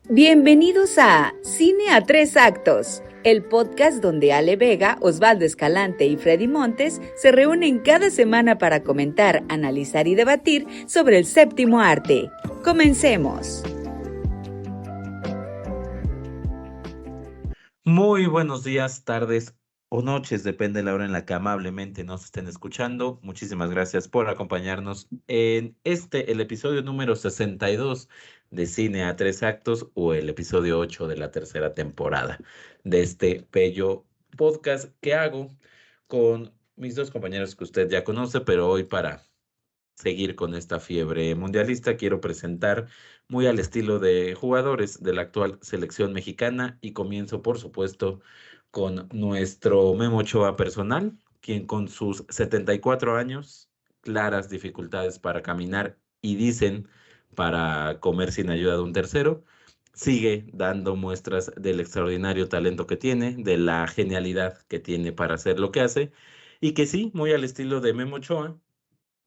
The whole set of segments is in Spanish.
Bienvenidos a Cine a Tres Actos, el podcast donde Ale Vega, Osvaldo Escalante y Freddy Montes se reúnen cada semana para comentar, analizar y debatir sobre el séptimo arte. ¡Comencemos! Muy buenos días, tardes o noches, depende de la hora en la que amablemente nos estén escuchando. Muchísimas gracias por acompañarnos en el episodio número 62 de Cine a Tres Actos o el episodio 8 de la tercera temporada de este bello podcast que hago con mis dos compañeros que usted ya conoce, pero hoy para seguir con esta fiebre mundialista, quiero presentar muy al estilo de jugadores de la actual selección mexicana y comienzo, por supuesto, con nuestro Memo Ochoa personal, quien con sus 74 años, claras dificultades para caminar y dicen para comer sin ayuda de un tercero, sigue dando muestras del extraordinario talento que tiene, de la genialidad que tiene para hacer lo que hace y que sí, muy al estilo de Memo Ochoa,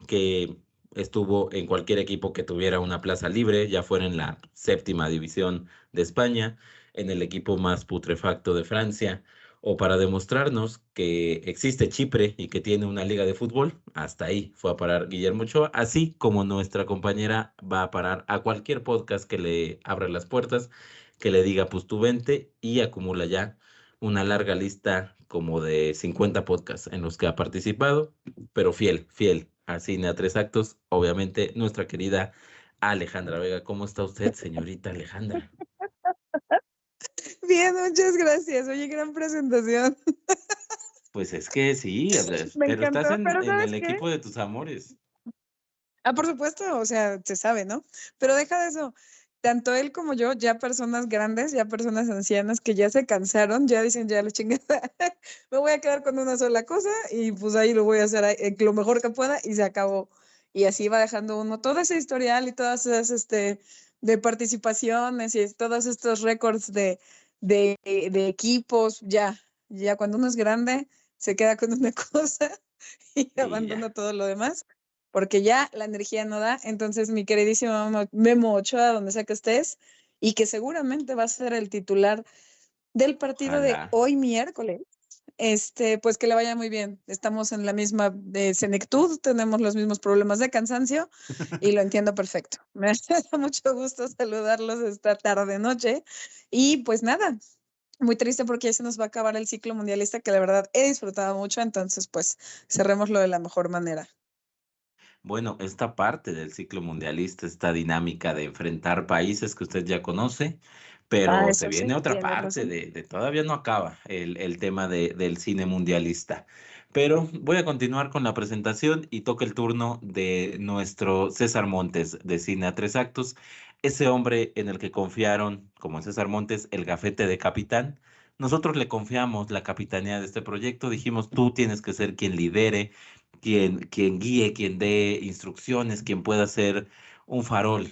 que estuvo en cualquier equipo que tuviera una plaza libre, ya fuera en la séptima división de España, en el equipo más putrefacto de Francia, o para demostrarnos que existe Chipre y que tiene una liga de fútbol, hasta ahí fue a parar Guillermo Ochoa, así como nuestra compañera va a parar a cualquier podcast que le abra las puertas, que le diga pues tú vente y acumula ya una larga lista como de 50 podcasts en los que ha participado, pero fiel a Cine a Tres Actos, obviamente nuestra querida Alejandra Vega. ¿Cómo está usted, señorita Alejandra? Bien, muchas gracias. Oye, gran presentación. Pues es que sí, Me pero estás encantó, pero en ¿sabes el qué? equipo de tus amores. Por supuesto, o sea, se sabe, ¿no? Pero deja de eso. Tanto él como yo, ya personas grandes, ya personas ancianas que ya se cansaron, ya dicen, ya la chingada, me voy a quedar con una sola cosa y pues ahí lo voy a hacer lo mejor que pueda y se acabó. Y así va dejando uno todo ese historial y todas esas, de participaciones y todos estos récords de equipos, ya cuando uno es grande, se queda con una cosa y Y ya. abandona todo lo demás porque ya la energía no da. Entonces, mi queridísimo Memo Ochoa, donde sea que estés, y que seguramente va a ser el titular del partido de Ojalá. hoy miércoles, pues que le vaya muy bien. Estamos en la misma senectud, tenemos los mismos problemas de cansancio y lo entiendo perfecto. Me da mucho gusto saludarlos esta tarde noche y pues nada. Muy triste porque ya se nos va a acabar el ciclo mundialista que la verdad he disfrutado mucho, entonces pues cerrémoslo de la mejor manera. Bueno, esta parte del ciclo mundialista, esta dinámica de enfrentar países que usted ya conoce, pero se Eso viene sí, otra tienes parte razón. todavía no acaba el tema del cine mundialista. Pero voy a continuar con la presentación y toca el turno de nuestro César Montes de Cine a Tres Actos, ese hombre en el que confiaron, como en César Montes, el gafete de capitán. Nosotros le confiamos la capitanía de este proyecto, dijimos, tú tienes que ser quien lidere, quien guíe, quien dé instrucciones, quien pueda ser un farol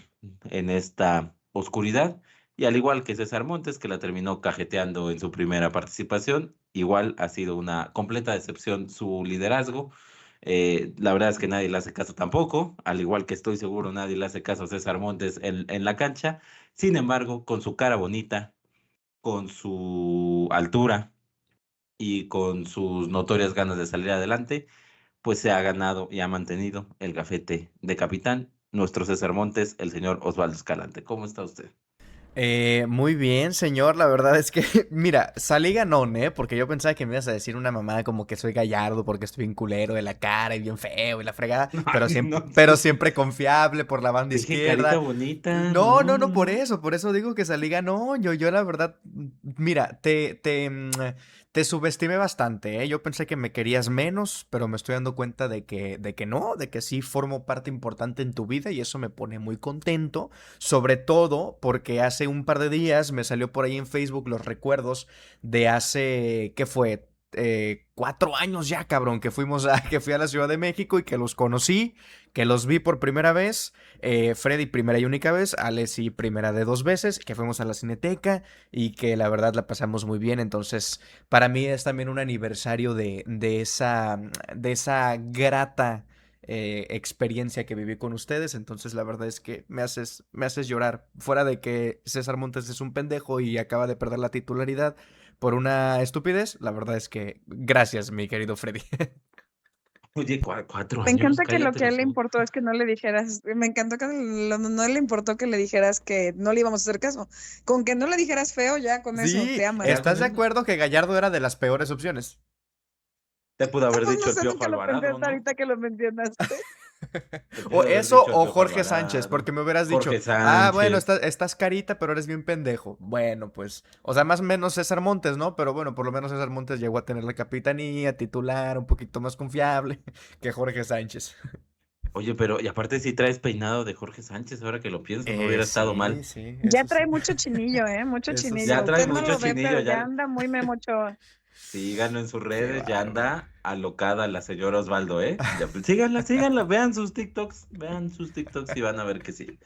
en esta oscuridad. Y al igual que César Montes, que la terminó cajeteando en su primera participación, igual ha sido una completa decepción su liderazgo. La verdad es que nadie le hace caso tampoco, al igual que estoy seguro nadie le hace caso a César Montes en la cancha. Sin embargo, con su cara bonita, con su altura y con sus notorias ganas de salir adelante, pues se ha ganado y ha mantenido el gafete de capitán, nuestro César Montes, el señor Osvaldo Escalante. ¿Cómo está usted? Muy bien, señor. La verdad es que, mira, salí ganón, ¿eh? Porque yo pensaba que me ibas a decir una mamada como que soy gallardo porque estoy bien culero de la cara y bien feo y la fregada, Ay, no, pero siempre confiable por la banda dije carita izquierda. bonita, No, no, no, no, no, no. por eso digo que salí ganón. Yo la verdad, mira, te subestimé bastante, ¿eh? Yo pensé que me querías menos, pero me estoy dando cuenta de que no, de que sí formo parte importante en tu vida y eso me pone muy contento. Sobre todo porque hace un par de días me salió por ahí en Facebook los recuerdos de hace, ¿qué fue? 4 años ya, cabrón, que fui a la Ciudad de México y que los conocí, que los vi por primera vez, Freddy primera y única vez, Alessi primera de 2 veces, que fuimos a la Cineteca y que la verdad la pasamos muy bien, entonces para mí es también un aniversario de esa grata experiencia que viví con ustedes. Entonces la verdad es que me haces llorar. Fuera de que César Montes es un pendejo y acaba de perder la titularidad por una estupidez, la verdad es que gracias, mi querido Freddy. Oye, 4 Me años, encanta que lo cállate que a él los le ojos. importó es que no le dijeras, me encantó que no le importó que le dijeras que no le íbamos a hacer caso. Con que no le dijeras feo, ya con eso Sí, te aman. Ya ¿estás con de eso. acuerdo que Gallardo era de las peores opciones? Te pudo haber Pues dicho no el sé, Piojo nunca lo pensé Alvarado, hasta ¿no? ahorita que lo mencionaste. Te O pudo haber eso dicho el o Piojo Jorge Sánchez, Alvarado. porque me hubieras dicho, Jorge bueno, Sánchez. estás carita, pero eres bien pendejo. Bueno, pues, o sea, más o menos César Montes, ¿no? Pero bueno, por lo menos César Montes llegó a tener la capitanía, titular, un poquito más confiable que Jorge Sánchez. Oye, pero, y aparte si traes peinado de Jorge Sánchez, ahora que lo pienso, no hubiera estado mal. Sí, Ya eso sí. trae mucho chinillo, mucho Eso Ya chinillo. sí. trae Usted no mucho lo ve, chinillo, pero ya ya. anda muy memocho. Síganlo en sus Qué redes, ya bárbaro. anda alocada la señora Osvaldo, ¿eh? Ya, pues, síganla, vean sus TikToks y van a ver que sí.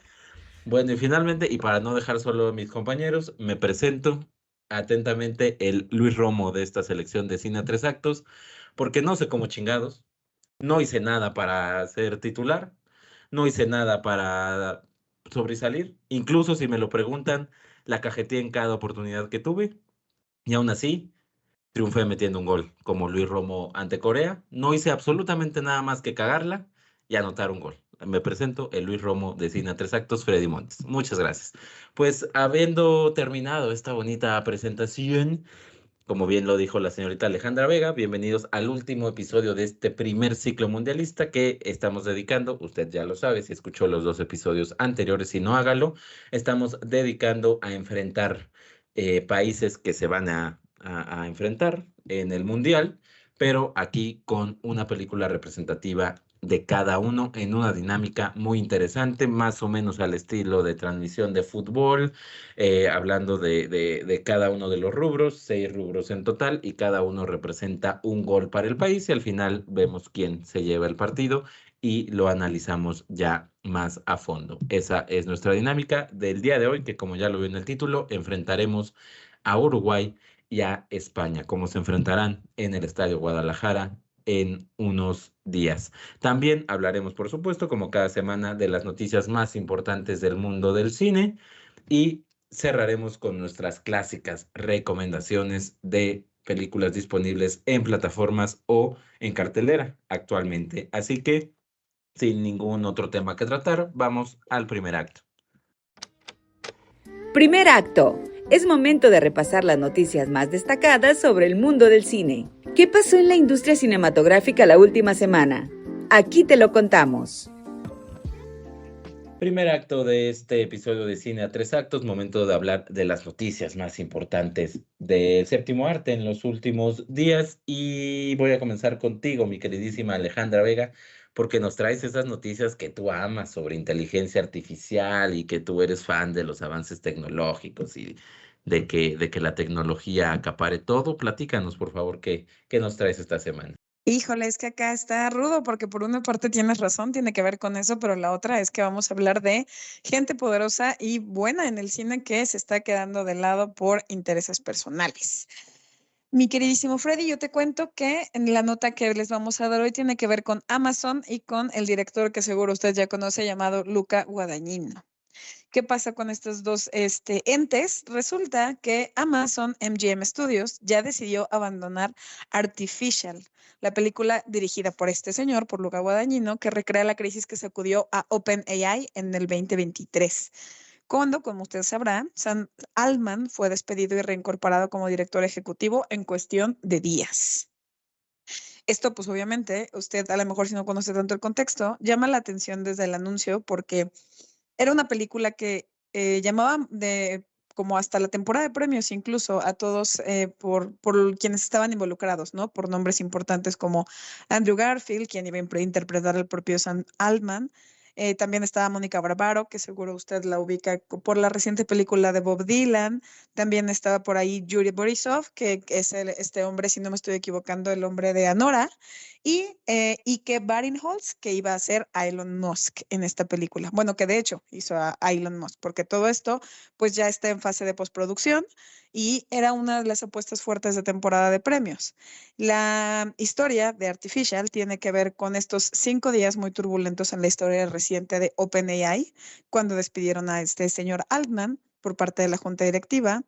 Bueno, y finalmente, y para no dejar solo a mis compañeros, me presento atentamente el Luis Romo de esta selección de cine a 3 actos, porque no sé cómo chingados, no hice nada para ser titular, no hice nada para sobresalir, incluso si me lo preguntan, la cajeteé en cada oportunidad que tuve, y aún así triunfé metiendo un gol, como Luis Romo ante Corea. No hice absolutamente nada más que cagarla y anotar un gol. Me presento, el Luis Romo de Cine a 3 actos, Freddy Montes. Muchas gracias. Pues habiendo terminado esta bonita presentación, como bien lo dijo la señorita Alejandra Vega, bienvenidos al último episodio de este primer ciclo mundialista que estamos dedicando, usted ya lo sabe, si escuchó los 2 episodios anteriores, si no hágalo, estamos dedicando a enfrentar países que se van a enfrentar en el mundial, pero aquí con una película representativa de cada uno en una dinámica muy interesante, más o menos al estilo de transmisión de fútbol, hablando de cada uno de los rubros, 6 rubros en total, y cada uno representa un gol para el país, y al final vemos quién se lleva el partido y lo analizamos ya más a fondo. Esa es nuestra dinámica del día de hoy, que como ya lo vio en el título, enfrentaremos a Uruguay y a España, como se enfrentarán en el Estadio Guadalajara en unos días. También hablaremos, por supuesto, como cada semana, de las noticias más importantes del mundo del cine y cerraremos con nuestras clásicas recomendaciones de películas disponibles en plataformas o en cartelera actualmente. Así que, sin ningún otro tema que tratar, vamos al primer acto. Primer acto. Es momento de repasar las noticias más destacadas sobre el mundo del cine. ¿Qué pasó en la industria cinematográfica la última semana? Aquí te lo contamos. Primer acto de este episodio de Cine a 3 actos, momento de hablar de las noticias más importantes del séptimo arte en los últimos días, y voy a comenzar contigo, mi queridísima Alejandra Vega, porque nos traes esas noticias que tú amas sobre inteligencia artificial y que tú eres fan de los avances tecnológicos y de que la tecnología acapare todo. Platícanos, por favor, qué nos traes esta semana. Híjole, es que acá está rudo porque por una parte tienes razón, tiene que ver con eso, pero la otra es que vamos a hablar de gente poderosa y buena en el cine que se está quedando de lado por intereses personales. Mi queridísimo Freddy, yo te cuento que en la nota que les vamos a dar hoy tiene que ver con Amazon y con el director que seguro usted ya conoce llamado Luca Guadagnino. ¿Qué pasa con estos dos entes? Resulta que Amazon MGM Studios ya decidió abandonar Artificial, la película dirigida por este señor, por Luca Guadagnino, que recrea la crisis que sacudió a OpenAI en el 2023. Cuando, como usted sabrá, Sam Altman fue despedido y reincorporado como director ejecutivo en cuestión de días. Esto, pues obviamente, usted a lo mejor si no conoce tanto el contexto, llama la atención desde el anuncio porque era una película que llamaba de como hasta la temporada de premios incluso a todos por quienes estaban involucrados, ¿no? Por nombres importantes como Andrew Garfield, quien iba a interpretar al propio Sam Altman. También estaba Mónica Barbaro, que seguro usted la ubica por la reciente película de Bob Dylan. También estaba por ahí Yuri Borisov, que es este hombre, si no me estoy equivocando, el hombre de Anora. y Ike Barinholtz, que iba a ser a Elon Musk en esta película. Bueno, que de hecho hizo a Elon Musk, porque todo esto pues ya está en fase de postproducción y era una de las apuestas fuertes de temporada de premios. La historia de Artificial tiene que ver con estos 5 días muy turbulentos en la historia reciente de OpenAI, cuando despidieron a este señor Altman por parte de la junta directiva,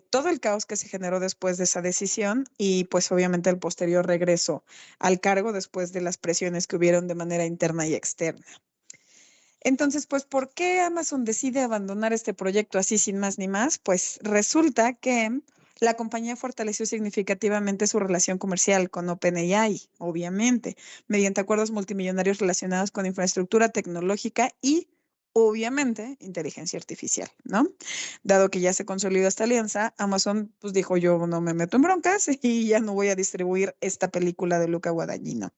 todo el caos que se generó después de esa decisión y pues obviamente el posterior regreso al cargo después de las presiones que hubieron de manera interna y externa. Entonces, pues, ¿por qué Amazon decide abandonar este proyecto así sin más ni más? Pues resulta que la compañía fortaleció significativamente su relación comercial con OpenAI, obviamente, mediante acuerdos multimillonarios relacionados con infraestructura tecnológica y, obviamente, inteligencia artificial, ¿no? Dado que ya se consolidó esta alianza, Amazon pues dijo yo no me meto en broncas y ya no voy a distribuir esta película de Luca Guadagnino.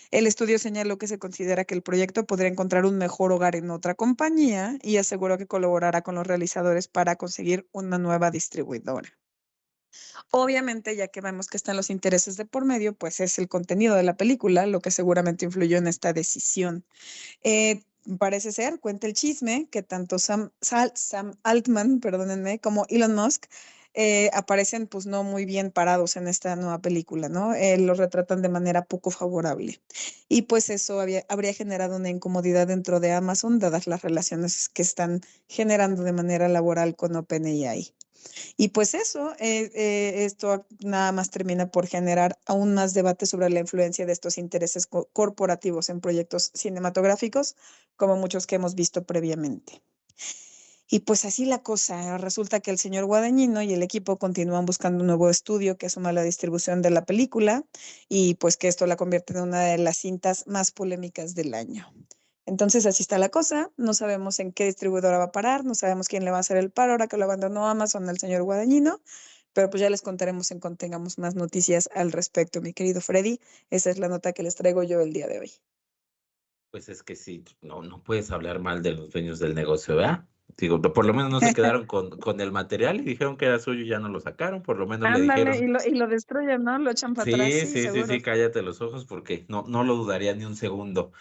El estudio señaló que se considera que el proyecto podría encontrar un mejor hogar en otra compañía y aseguró que colaborará con los realizadores para conseguir una nueva distribuidora. Obviamente, ya que vemos que están los intereses de por medio, pues es el contenido de la película lo que seguramente influyó en esta decisión. Parece ser, cuenta el chisme, que tanto Sam Altman, perdónenme, como Elon Musk aparecen pues no muy bien parados en esta nueva película, ¿no? Los retratan de manera poco favorable. Y pues eso habría generado una incomodidad dentro de Amazon, dadas las relaciones que están generando de manera laboral con OpenAI. Y pues eso, esto nada más termina por generar aún más debate sobre la influencia de estos intereses corporativos en proyectos cinematográficos, como muchos que hemos visto previamente. Y pues así la cosa, resulta que el señor Guadagnino y el equipo continúan buscando un nuevo estudio que asuma la distribución de la película y pues que esto la convierte en una de las cintas más polémicas del año. Entonces así está la cosa, no sabemos en qué distribuidora va a parar, no sabemos quién le va a hacer el paro ahora que lo abandonó Amazon al señor Guadagnino, pero pues ya les contaremos en cuanto tengamos más noticias al respecto, mi querido Freddy. Esa es la nota que les traigo yo el día de hoy. Pues es que sí, no puedes hablar mal de los dueños del negocio, ¿verdad? Digo, por lo menos no se quedaron con el material y dijeron que era suyo y ya no lo sacaron, por lo menos le Ándale, dijeron, y lo destruyen, ¿no? Lo echan para atrás, sí, sí, sí, sí, seguro. sí, cállate los ojos porque no lo dudaría ni un segundo.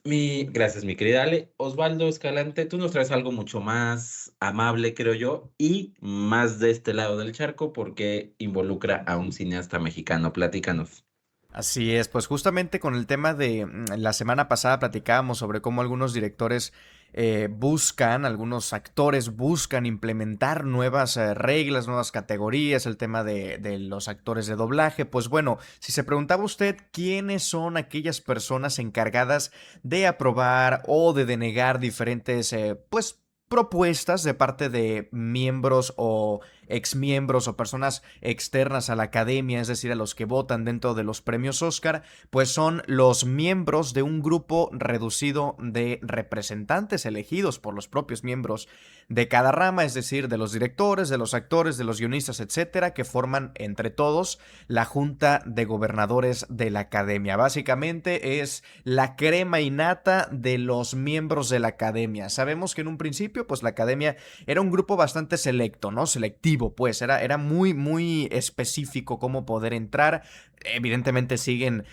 Gracias, mi querida Ale. Osvaldo Escalante, tú nos traes algo mucho más amable, creo yo, y más de este lado del charco porque involucra a un cineasta mexicano. Platícanos. Así es, pues justamente con el tema de la semana pasada platicábamos sobre cómo algunos directores algunos actores buscan implementar nuevas reglas, nuevas categorías, el tema de los actores de doblaje. Pues bueno, si se preguntaba usted quiénes son aquellas personas encargadas de aprobar o de denegar diferentes, pues propuestas de parte de miembros o exmiembros o personas externas a la academia, es decir, a los que votan dentro de los premios Oscar, pues son los miembros de un grupo reducido de representantes elegidos por los propios miembros de cada rama, es decir, de los directores, de los actores, de los guionistas, etcétera, que forman entre todos la Junta de Gobernadores de la Academia. Básicamente es la crema innata de los miembros de la Academia. Sabemos que en un principio, pues la Academia era un grupo bastante selecto, ¿no? Selectivo, pues era muy específico cómo poder entrar. Evidentemente siguen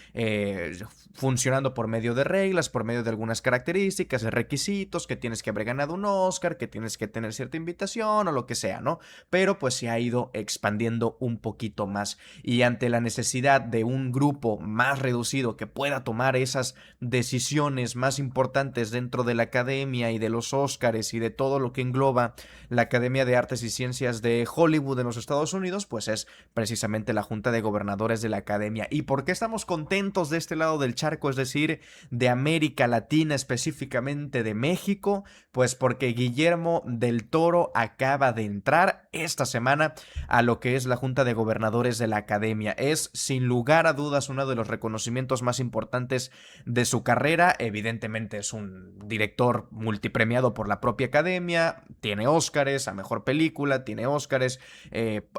funcionando por medio de reglas, por medio de algunas características, de requisitos, que tienes que haber ganado un Oscar, que tienes que tener cierta invitación o lo que sea, ¿no? Pero pues se ha ido expandiendo un poquito más y ante la necesidad de un grupo más reducido que pueda tomar esas decisiones más importantes dentro de la academia y de los Oscars y de todo lo que engloba la Academia de Artes y Ciencias de Hollywood en los Estados Unidos, pues es precisamente la Junta de Gobernadores de la Academia. ¿Y por qué estamos contentos de este lado del charco, es decir, de América Latina, específicamente de México? Pues porque Guillermo del Toro acaba de entrar esta semana a lo que es la Junta de Gobernadores de la Academia. Es sin lugar a dudas uno de los reconocimientos más importantes de su carrera. Evidentemente es un director multipremiado por la propia Academia, tiene Óscares a mejor película, tiene Óscares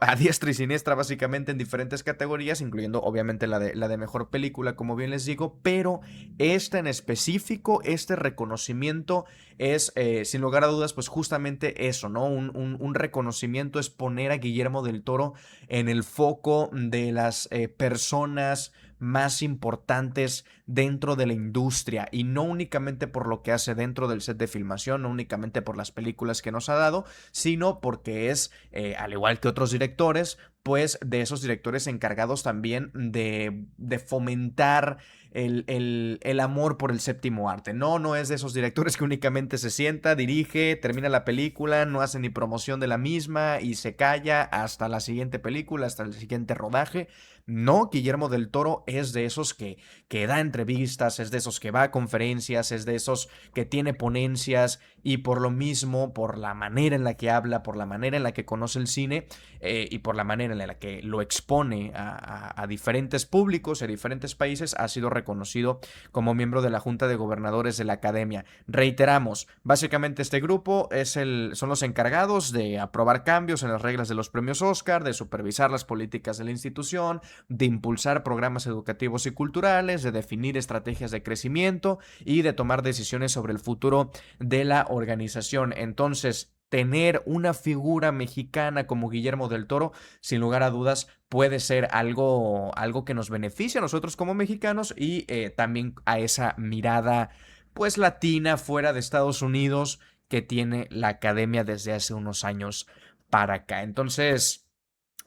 a diestra y siniestra básicamente en diferentes categorías, incluyendo obviamente la de mejor película, como bien les digo, pero en específico, este reconocimiento es sin lugar a dudas pues justamente eso, ¿no? Un reconocimiento es poner a Guillermo del Toro en el foco de las personas más importantes dentro de la industria, y no únicamente por lo que hace dentro del set de filmación, no únicamente por las películas que nos ha dado, sino porque es, al igual que otros directores, pues de esos directores encargados también de fomentar el amor por el séptimo arte. No, no es de esos directores que únicamente se sienta, dirige, termina la película, no hace ni promoción de la misma y se calla hasta la siguiente película, hasta el siguiente rodaje. No, Guillermo del Toro es de esos que da entrevistas, es de esos que va a conferencias, es de esos que tiene ponencias, y por lo mismo, por la manera en la que habla, por la manera en la que conoce el cine, y por la manera en la que lo expone a diferentes públicos, a diferentes países, ha sido reconocido como miembro de la Junta de Gobernadores de la Academia. Reiteramos, básicamente este grupo son los encargados de aprobar cambios en las reglas de los premios Oscar, de supervisar las políticas de la institución, de impulsar programas educativos y culturales, de definir estrategias de crecimiento y de tomar decisiones sobre el futuro de la organización. Entonces, tener una figura mexicana como Guillermo del Toro, sin lugar a dudas, puede ser algo que nos beneficie a nosotros como mexicanos, y también a esa mirada pues latina fuera de Estados Unidos que tiene la academia desde hace unos años para acá. Entonces,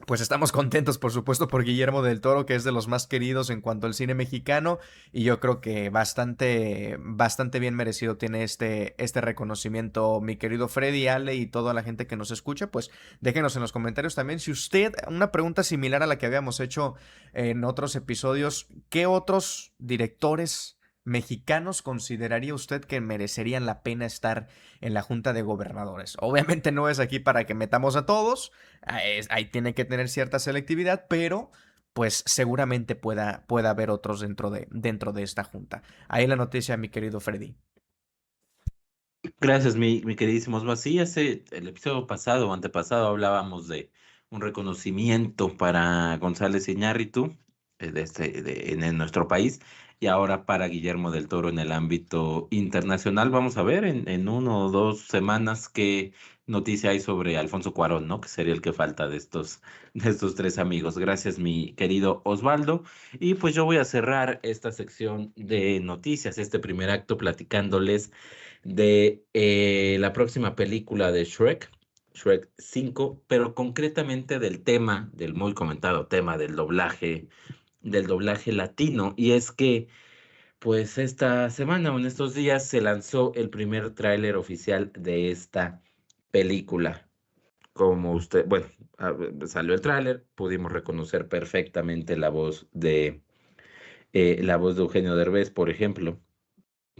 pues estamos contentos, por supuesto, por Guillermo del Toro, que es de los más queridos en cuanto al cine mexicano, y yo creo que bastante bien merecido tiene este reconocimiento, mi querido Freddy, Ale y toda la gente que nos escucha. Pues déjenos en los comentarios también si usted, una pregunta similar a la que habíamos hecho en otros episodios, ¿qué otros directores mexicanos consideraría usted que merecerían la pena estar en la Junta de Gobernadores? Obviamente no es aquí para que metamos a todos, ahí tiene que tener cierta selectividad, pero pues seguramente pueda haber otros dentro de esta junta. Ahí la noticia, mi querido Freddy. Gracias, mi queridísimo Osva. Sí, el episodio pasado o antepasado hablábamos de un reconocimiento para González Iñárritu en nuestro país, y ahora para Guillermo del Toro en el ámbito internacional. Vamos a ver en 1 o 2 semanas qué noticia hay sobre Alfonso Cuarón, ¿no? Que sería el que falta de estos tres amigos. Gracias, mi querido Osvaldo. Y pues yo voy a cerrar esta sección de noticias, este primer acto, platicándoles de la próxima película de Shrek 5, pero concretamente del muy comentado tema del doblaje latino. Y es que, pues esta semana o en estos días se lanzó el primer tráiler oficial de esta película. Como usted, bueno, salió el tráiler, pudimos reconocer perfectamente la voz de Eugenio Derbez, por ejemplo,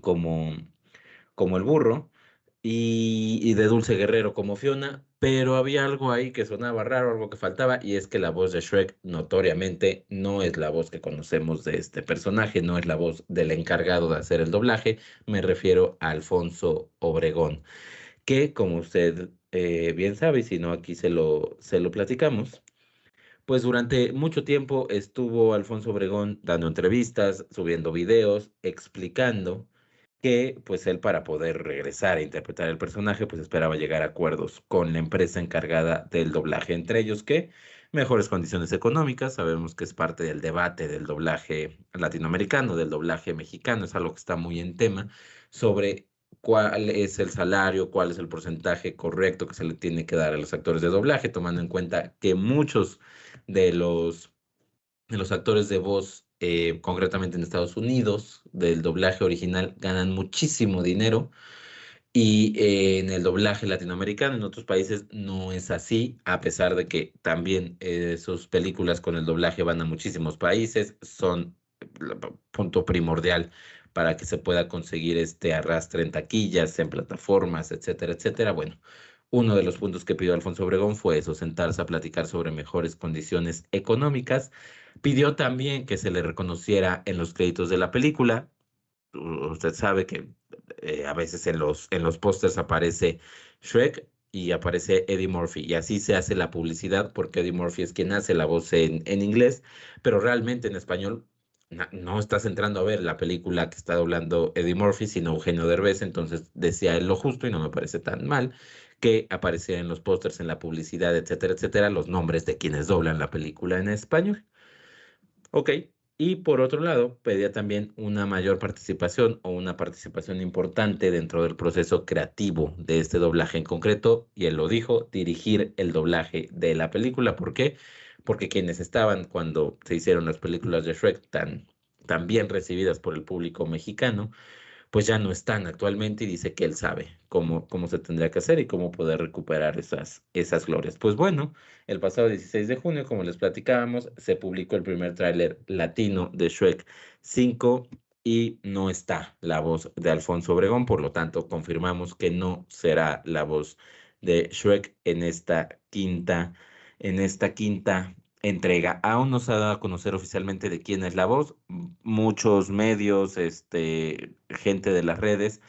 como el burro, y de Dulce Guerrero como Fiona, pero había algo ahí que sonaba raro, algo que faltaba, y es que la voz de Shrek notoriamente no es la voz que conocemos de este personaje, no es la voz del encargado de hacer el doblaje. Me refiero a Alfonso Obregón, que como usted bien sabe, y si no aquí se lo platicamos, pues durante mucho tiempo estuvo Alfonso Obregón dando entrevistas, subiendo videos, explicando que pues él, para poder regresar a interpretar el personaje, pues esperaba llegar a acuerdos con la empresa encargada del doblaje, entre ellos que mejores condiciones económicas. Sabemos que es parte del debate del doblaje latinoamericano, del doblaje mexicano, es algo que está muy en tema, sobre cuál es el salario, cuál es el porcentaje correcto que se le tiene que dar a los actores de doblaje, tomando en cuenta que muchos de los actores de voz, concretamente en Estados Unidos, del doblaje original, ganan muchísimo dinero, y en el doblaje latinoamericano, en otros países, no es así, a pesar de que también sus películas con el doblaje van a muchísimos países, son punto primordial para que se pueda conseguir este arrastre en taquillas, en plataformas, etcétera, etcétera. Bueno, uno de los puntos que pidió Alfonso Obregón fue eso, sentarse a platicar sobre mejores condiciones económicas. Pidió también que se le reconociera en los créditos de la película. Usted sabe que a veces en los pósters aparece Shrek y aparece Eddie Murphy, y así se hace la publicidad porque Eddie Murphy es quien hace la voz en inglés, pero realmente en español no estás entrando a ver la película que está doblando Eddie Murphy, sino Eugenio Derbez. Entonces decía él lo justo, y no me parece tan mal que apareciera en los pósters, en la publicidad, etcétera, etcétera, los nombres de quienes doblan la película en español. Ok, Y por otro lado, pedía también una mayor participación o una participación importante dentro del proceso creativo de este doblaje en concreto, y él lo dijo, dirigir el doblaje de la película. ¿Por qué? Porque quienes estaban cuando se hicieron las películas de Shrek tan bien recibidas por el público mexicano, pues ya no están actualmente, y dice que él sabe cómo se tendría que hacer y cómo poder recuperar esas glorias. Pues bueno, el pasado 16 de junio, como les platicábamos, se publicó el primer tráiler latino de Shrek 5, y no está la voz de Alfonso Obregón, por lo tanto confirmamos que no será la voz de Shrek en esta quinta entrega. Aún no se ha dado a conocer oficialmente de quién es la voz. Muchos medios, gente de las redes,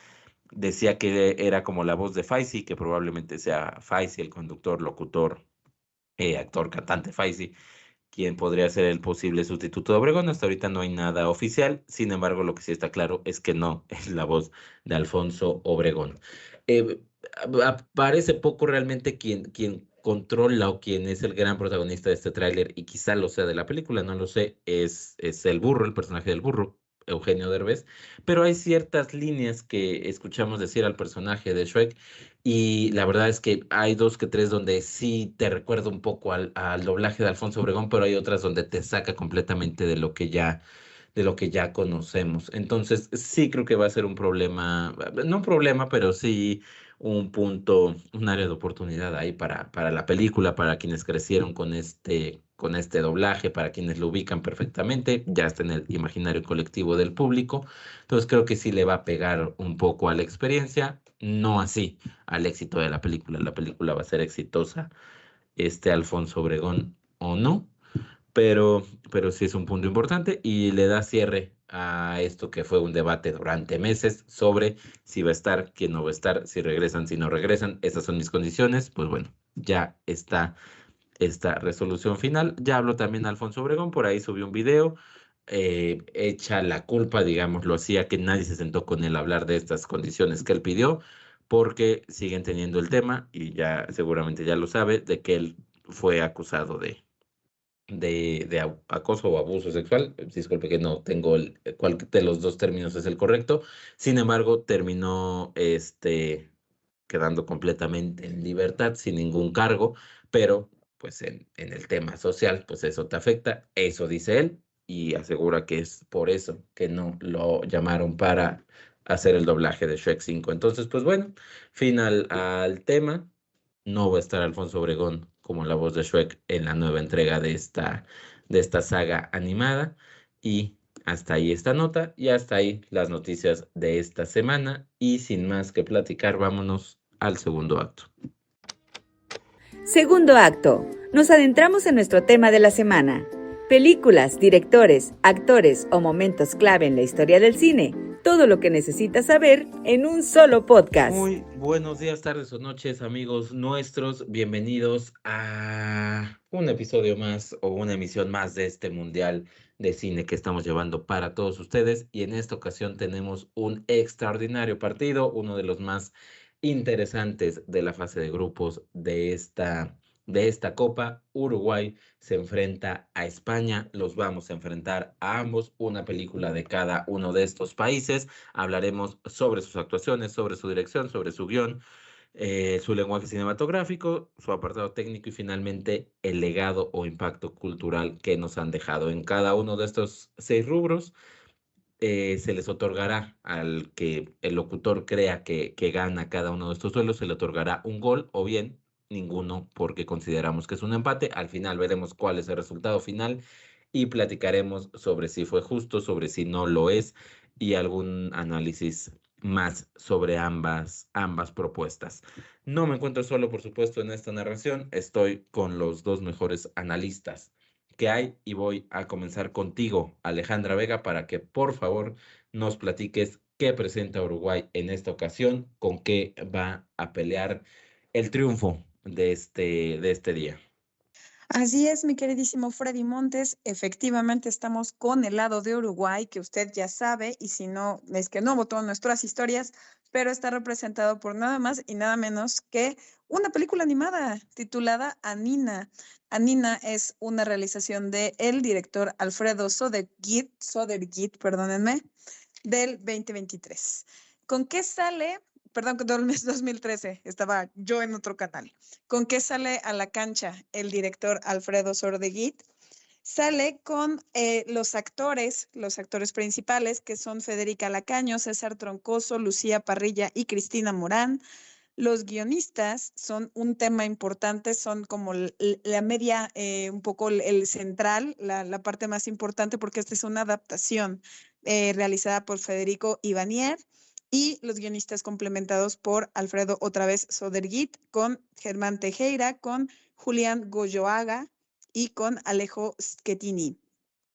decía que era como la voz de Faisy, que probablemente sea Faisy, el conductor, locutor, actor, cantante Faisy, quien podría ser el posible sustituto de Obregón. Hasta ahorita no hay nada oficial. Sin embargo, lo que sí está claro es que no es la voz de Alfonso Obregón. Eh, Parece poco realmente quien controla o quien es el gran protagonista de este tráiler, y quizá lo sea de la película, no lo sé, es el burro, el personaje del burro, Eugenio Derbez, pero hay ciertas líneas que escuchamos decir al personaje de Shrek, y la verdad es que hay dos que tres donde sí te recuerda un poco al doblaje de Alfonso Obregón, pero hay otras donde te saca completamente de lo que ya conocemos. Entonces, sí creo que va a ser un problema, no un problema, pero sí un punto, un área de oportunidad ahí para la película, para quienes crecieron con este doblaje, para quienes lo ubican perfectamente, ya está en el imaginario colectivo del público. Entonces, creo que sí le va a pegar un poco a la experiencia, no así al éxito de la película. La película va a ser exitosa, Alfonso Obregón o no, pero sí es un punto importante, y le da cierre a esto que fue un debate durante meses sobre si va a estar, quién no va a estar, si regresan, si no regresan. Esas son mis condiciones. Pues bueno, ya está esta resolución final. Ya habló también Alfonso Obregón, por ahí subió un video, echa la culpa, digámoslo así, a que nadie se sentó con él a hablar de estas condiciones que él pidió, porque siguen teniendo el tema, y ya seguramente ya lo sabe, de que él fue acusado de acoso o abuso sexual. Disculpe que no tengo cuál de los dos términos es el correcto. Sin embargo, terminó quedando completamente en libertad, sin ningún cargo, pero pues en el tema social, pues eso te afecta, eso dice él, y asegura que es por eso que no lo llamaron para hacer el doblaje de Shrek 5. Entonces, pues bueno, final al tema. No va a estar Alfonso Obregón como la voz de Shrek en la nueva entrega de esta saga animada. Y hasta ahí esta nota, y hasta ahí las noticias de esta semana. Y sin más que platicar, vámonos al segundo acto. Segundo acto. Nos adentramos en nuestro tema de la semana. Películas, directores, actores o momentos clave en la historia del cine. Todo lo que necesitas saber en un solo podcast. Muy buenos días, tardes o noches, amigos nuestros. Bienvenidos a un episodio más o una emisión más de este Mundial de Cine que estamos llevando para todos ustedes. Y en esta ocasión tenemos un extraordinario partido, uno de los más interesantes de la fase de grupos de esta Copa. Uruguay se enfrenta a España. Los vamos a enfrentar a ambos, una película de cada uno de estos países. Hablaremos sobre sus actuaciones, sobre su dirección, sobre su guión, su lenguaje cinematográfico, su apartado técnico, y finalmente el legado o impacto cultural que nos han dejado. En cada uno de estos 6 rubros se les otorgará al que el locutor crea que gana cada uno de estos duelos, se le otorgará un gol, o bien ninguno, porque consideramos que es un empate. Al final veremos cuál es el resultado final y platicaremos sobre si fue justo, sobre si no lo es, y algún análisis más sobre ambas propuestas. No me encuentro solo, por supuesto, en esta narración. Estoy con los dos mejores analistas que hay, y voy a comenzar contigo, Alejandra Vega, para que por favor nos platiques qué presenta Uruguay en esta ocasión, con qué va a pelear el triunfo de este día. Así es, mi queridísimo Freddy Montes. Efectivamente, estamos con el lado de Uruguay, que usted ya sabe, y si no, es que no votó nuestras historias, pero está representado por nada más y nada menos que una película animada titulada Anina. Anina es una realización de el director Alfredo Sodergit, perdónenme, del 2023. ¿Con qué sale? Perdón, del mes 2013, estaba yo en otro canal. ¿Con qué sale a la cancha el director Alfredo Sodergit? Sale con los actores principales, que son Federica Lacaño, César Troncoso, Lucía Parrilla y Cristina Morán. Los guionistas son un tema importante, son como la media, un poco el central, la parte más importante, porque esta es una adaptación realizada por Federico Ivanier y los guionistas complementados por Alfredo otra vez Sodergit, con Germán Tejera, con Julián Goyoaga y con Alejo Schettini.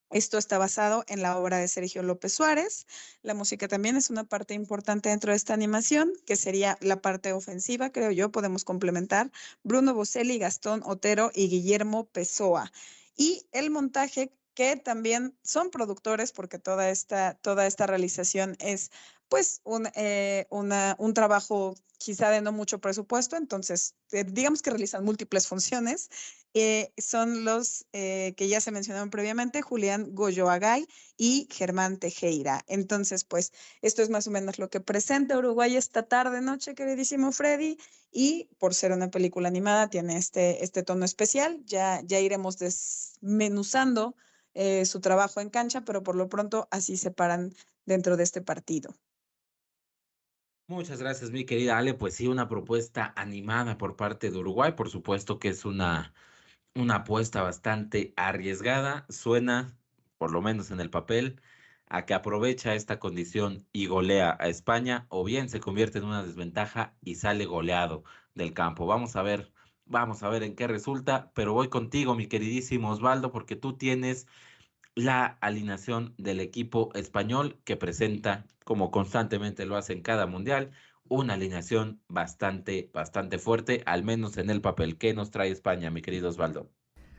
Esto está basado en la obra de Sergio López Suárez. La música también es una parte importante dentro de esta animación, que sería la parte ofensiva, creo yo, podemos complementar. Bruno Boselli, Gastón Otero y Guillermo Pessoa. Y el montaje, que también son productores, porque toda esta realización es pues un trabajo quizá de no mucho presupuesto, entonces digamos que realizan múltiples funciones. Son los que ya se mencionaron previamente, Julián Goyoagay y Germán Tejera. Entonces, pues, esto es más o menos lo que presenta Uruguay esta tarde, noche, queridísimo Freddy, y por ser una película animada tiene este tono especial. Ya iremos desmenuzando su trabajo en cancha, pero por lo pronto así se paran dentro de este partido. Muchas gracias, mi querida Ale. Pues sí, una propuesta animada por parte de Uruguay. Por supuesto que es una apuesta bastante arriesgada. Suena, por lo menos en el papel, a que aprovecha esta condición y golea a España, o bien se convierte en una desventaja y sale goleado del campo. Vamos a ver en qué resulta, pero voy contigo, mi queridísimo Osvaldo, porque tú tienes la alineación del equipo español que presenta, como constantemente lo hace en cada mundial, una alineación bastante fuerte, al menos en el papel. ¿Qué nos trae España, mi querido Osvaldo?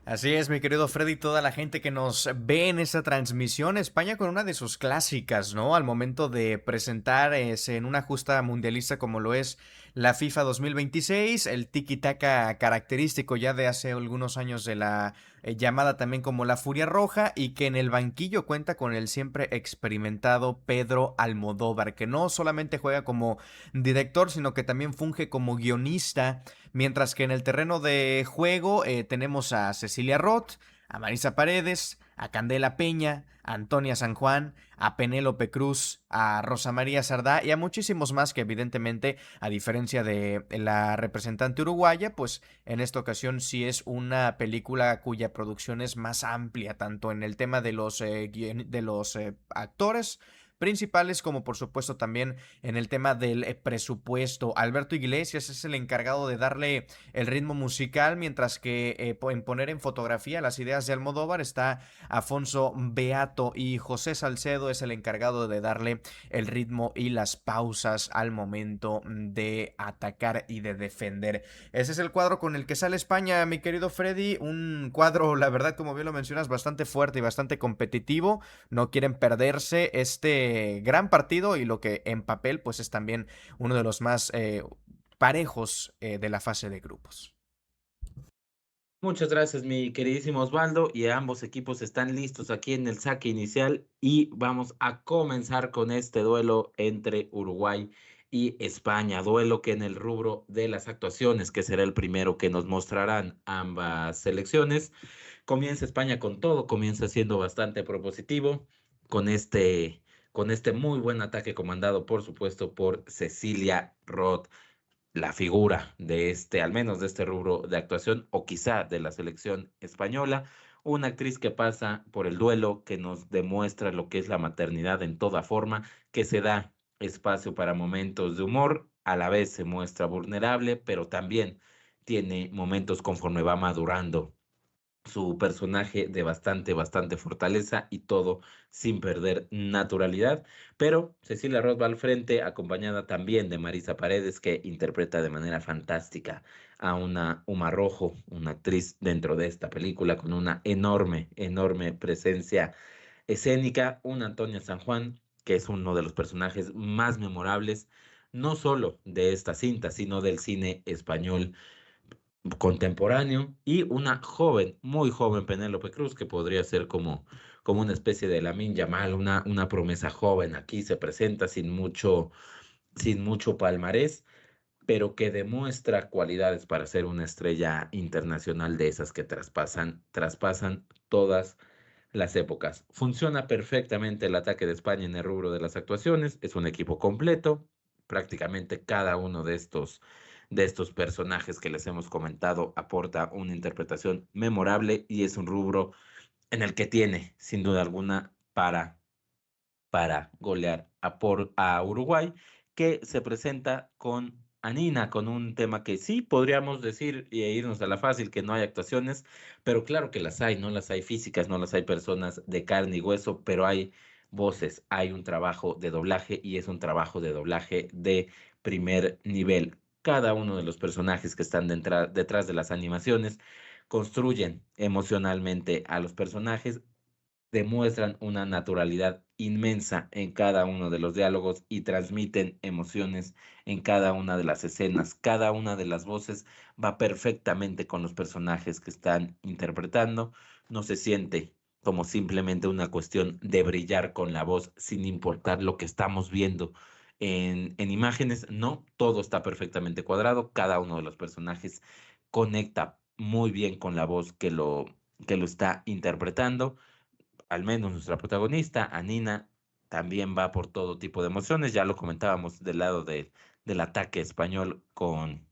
Así es, mi querido Freddy, y toda la gente que nos ve en esta transmisión, España con una de sus clásicas, ¿no? Al momento de presentar en una justa mundialista como lo es la FIFA 2026, el tiki-taka característico ya de hace algunos años de la llamada también como la Furia Roja, y que en el banquillo cuenta con el siempre experimentado Pedro Almodóvar, que no solamente juega como director, sino que también funge como guionista. Mientras que en el terreno de juego tenemos a Cecilia Roth, a Marisa Paredes, a Candela Peña, a Antonia San Juan, a Penélope Cruz, a Rosa María Sardá y a muchísimos más que evidentemente, a diferencia de la representante uruguaya, pues en esta ocasión sí es una película cuya producción es más amplia, tanto en el tema de los actores principales, como por supuesto también en el tema del presupuesto. Alberto Iglesias es el encargado de darle el ritmo musical, mientras que en poner en fotografía las ideas de Almodóvar está Afonso Beato, y José Salcedo es el encargado de darle el ritmo y las pausas al momento de atacar y de defender. Ese es el cuadro con el que sale España, mi querido Freddy, un cuadro, la verdad, como bien lo mencionas, bastante fuerte y bastante competitivo. No quieren perderse este gran partido, y lo que en papel pues es también uno de los más parejos de la fase de grupos. Muchas gracias, mi queridísimo Osvaldo, y ambos equipos están listos aquí en el saque inicial y vamos a comenzar con este duelo entre Uruguay y España, duelo que en el rubro de las actuaciones, que será el primero que nos mostrarán ambas selecciones, comienza España con todo, comienza siendo bastante propositivo con este muy buen ataque comandado, por supuesto, por Cecilia Roth, la figura de al menos de este rubro de actuación, o quizá de la selección española, una actriz que pasa por el duelo, que nos demuestra lo que es la maternidad en toda forma, que se da espacio para momentos de humor, a la vez se muestra vulnerable, pero también tiene momentos conforme va madurando su personaje de bastante fortaleza, y todo sin perder naturalidad. Pero Cecilia Roth va al frente, acompañada también de Marisa Paredes, que interpreta de manera fantástica a una Uma Rojo, una actriz dentro de esta película con una enorme presencia escénica, una Antonia San Juan, que es uno de los personajes más memorables no solo de esta cinta, sino del cine español contemporáneo, y una joven, muy joven Penélope Cruz, que podría ser como una especie de Lamine Yamal, una promesa joven. Aquí se presenta sin mucho palmarés, pero que demuestra cualidades para ser una estrella internacional de esas que traspasan todas las épocas. Funciona perfectamente el ataque de España en el rubro de las actuaciones. Es un equipo completo. Prácticamente cada uno de estos personajes que les hemos comentado aporta una interpretación memorable, y es un rubro en el que tiene, sin duda alguna, para golear a Uruguay, que se presenta con Anina, con un tema que sí podríamos decir y irnos a la fácil, que no hay actuaciones, pero claro que las hay. No las hay físicas, no las hay personas de carne y hueso, pero hay voces, hay un trabajo de doblaje, y es un trabajo de doblaje de primer nivel. Cada uno de los personajes que están detrás de las animaciones construyen emocionalmente a los personajes, demuestran una naturalidad inmensa en cada uno de los diálogos y transmiten emociones en cada una de las escenas. Cada una de las voces va perfectamente con los personajes que están interpretando. No se siente como simplemente una cuestión de brillar con la voz sin importar lo que estamos viendo en imágenes. No, todo está perfectamente cuadrado. Cada uno de los personajes conecta muy bien con la voz que lo está interpretando. Al menos nuestra protagonista, Anina, también va por todo tipo de emociones. Ya lo comentábamos del lado del ataque español con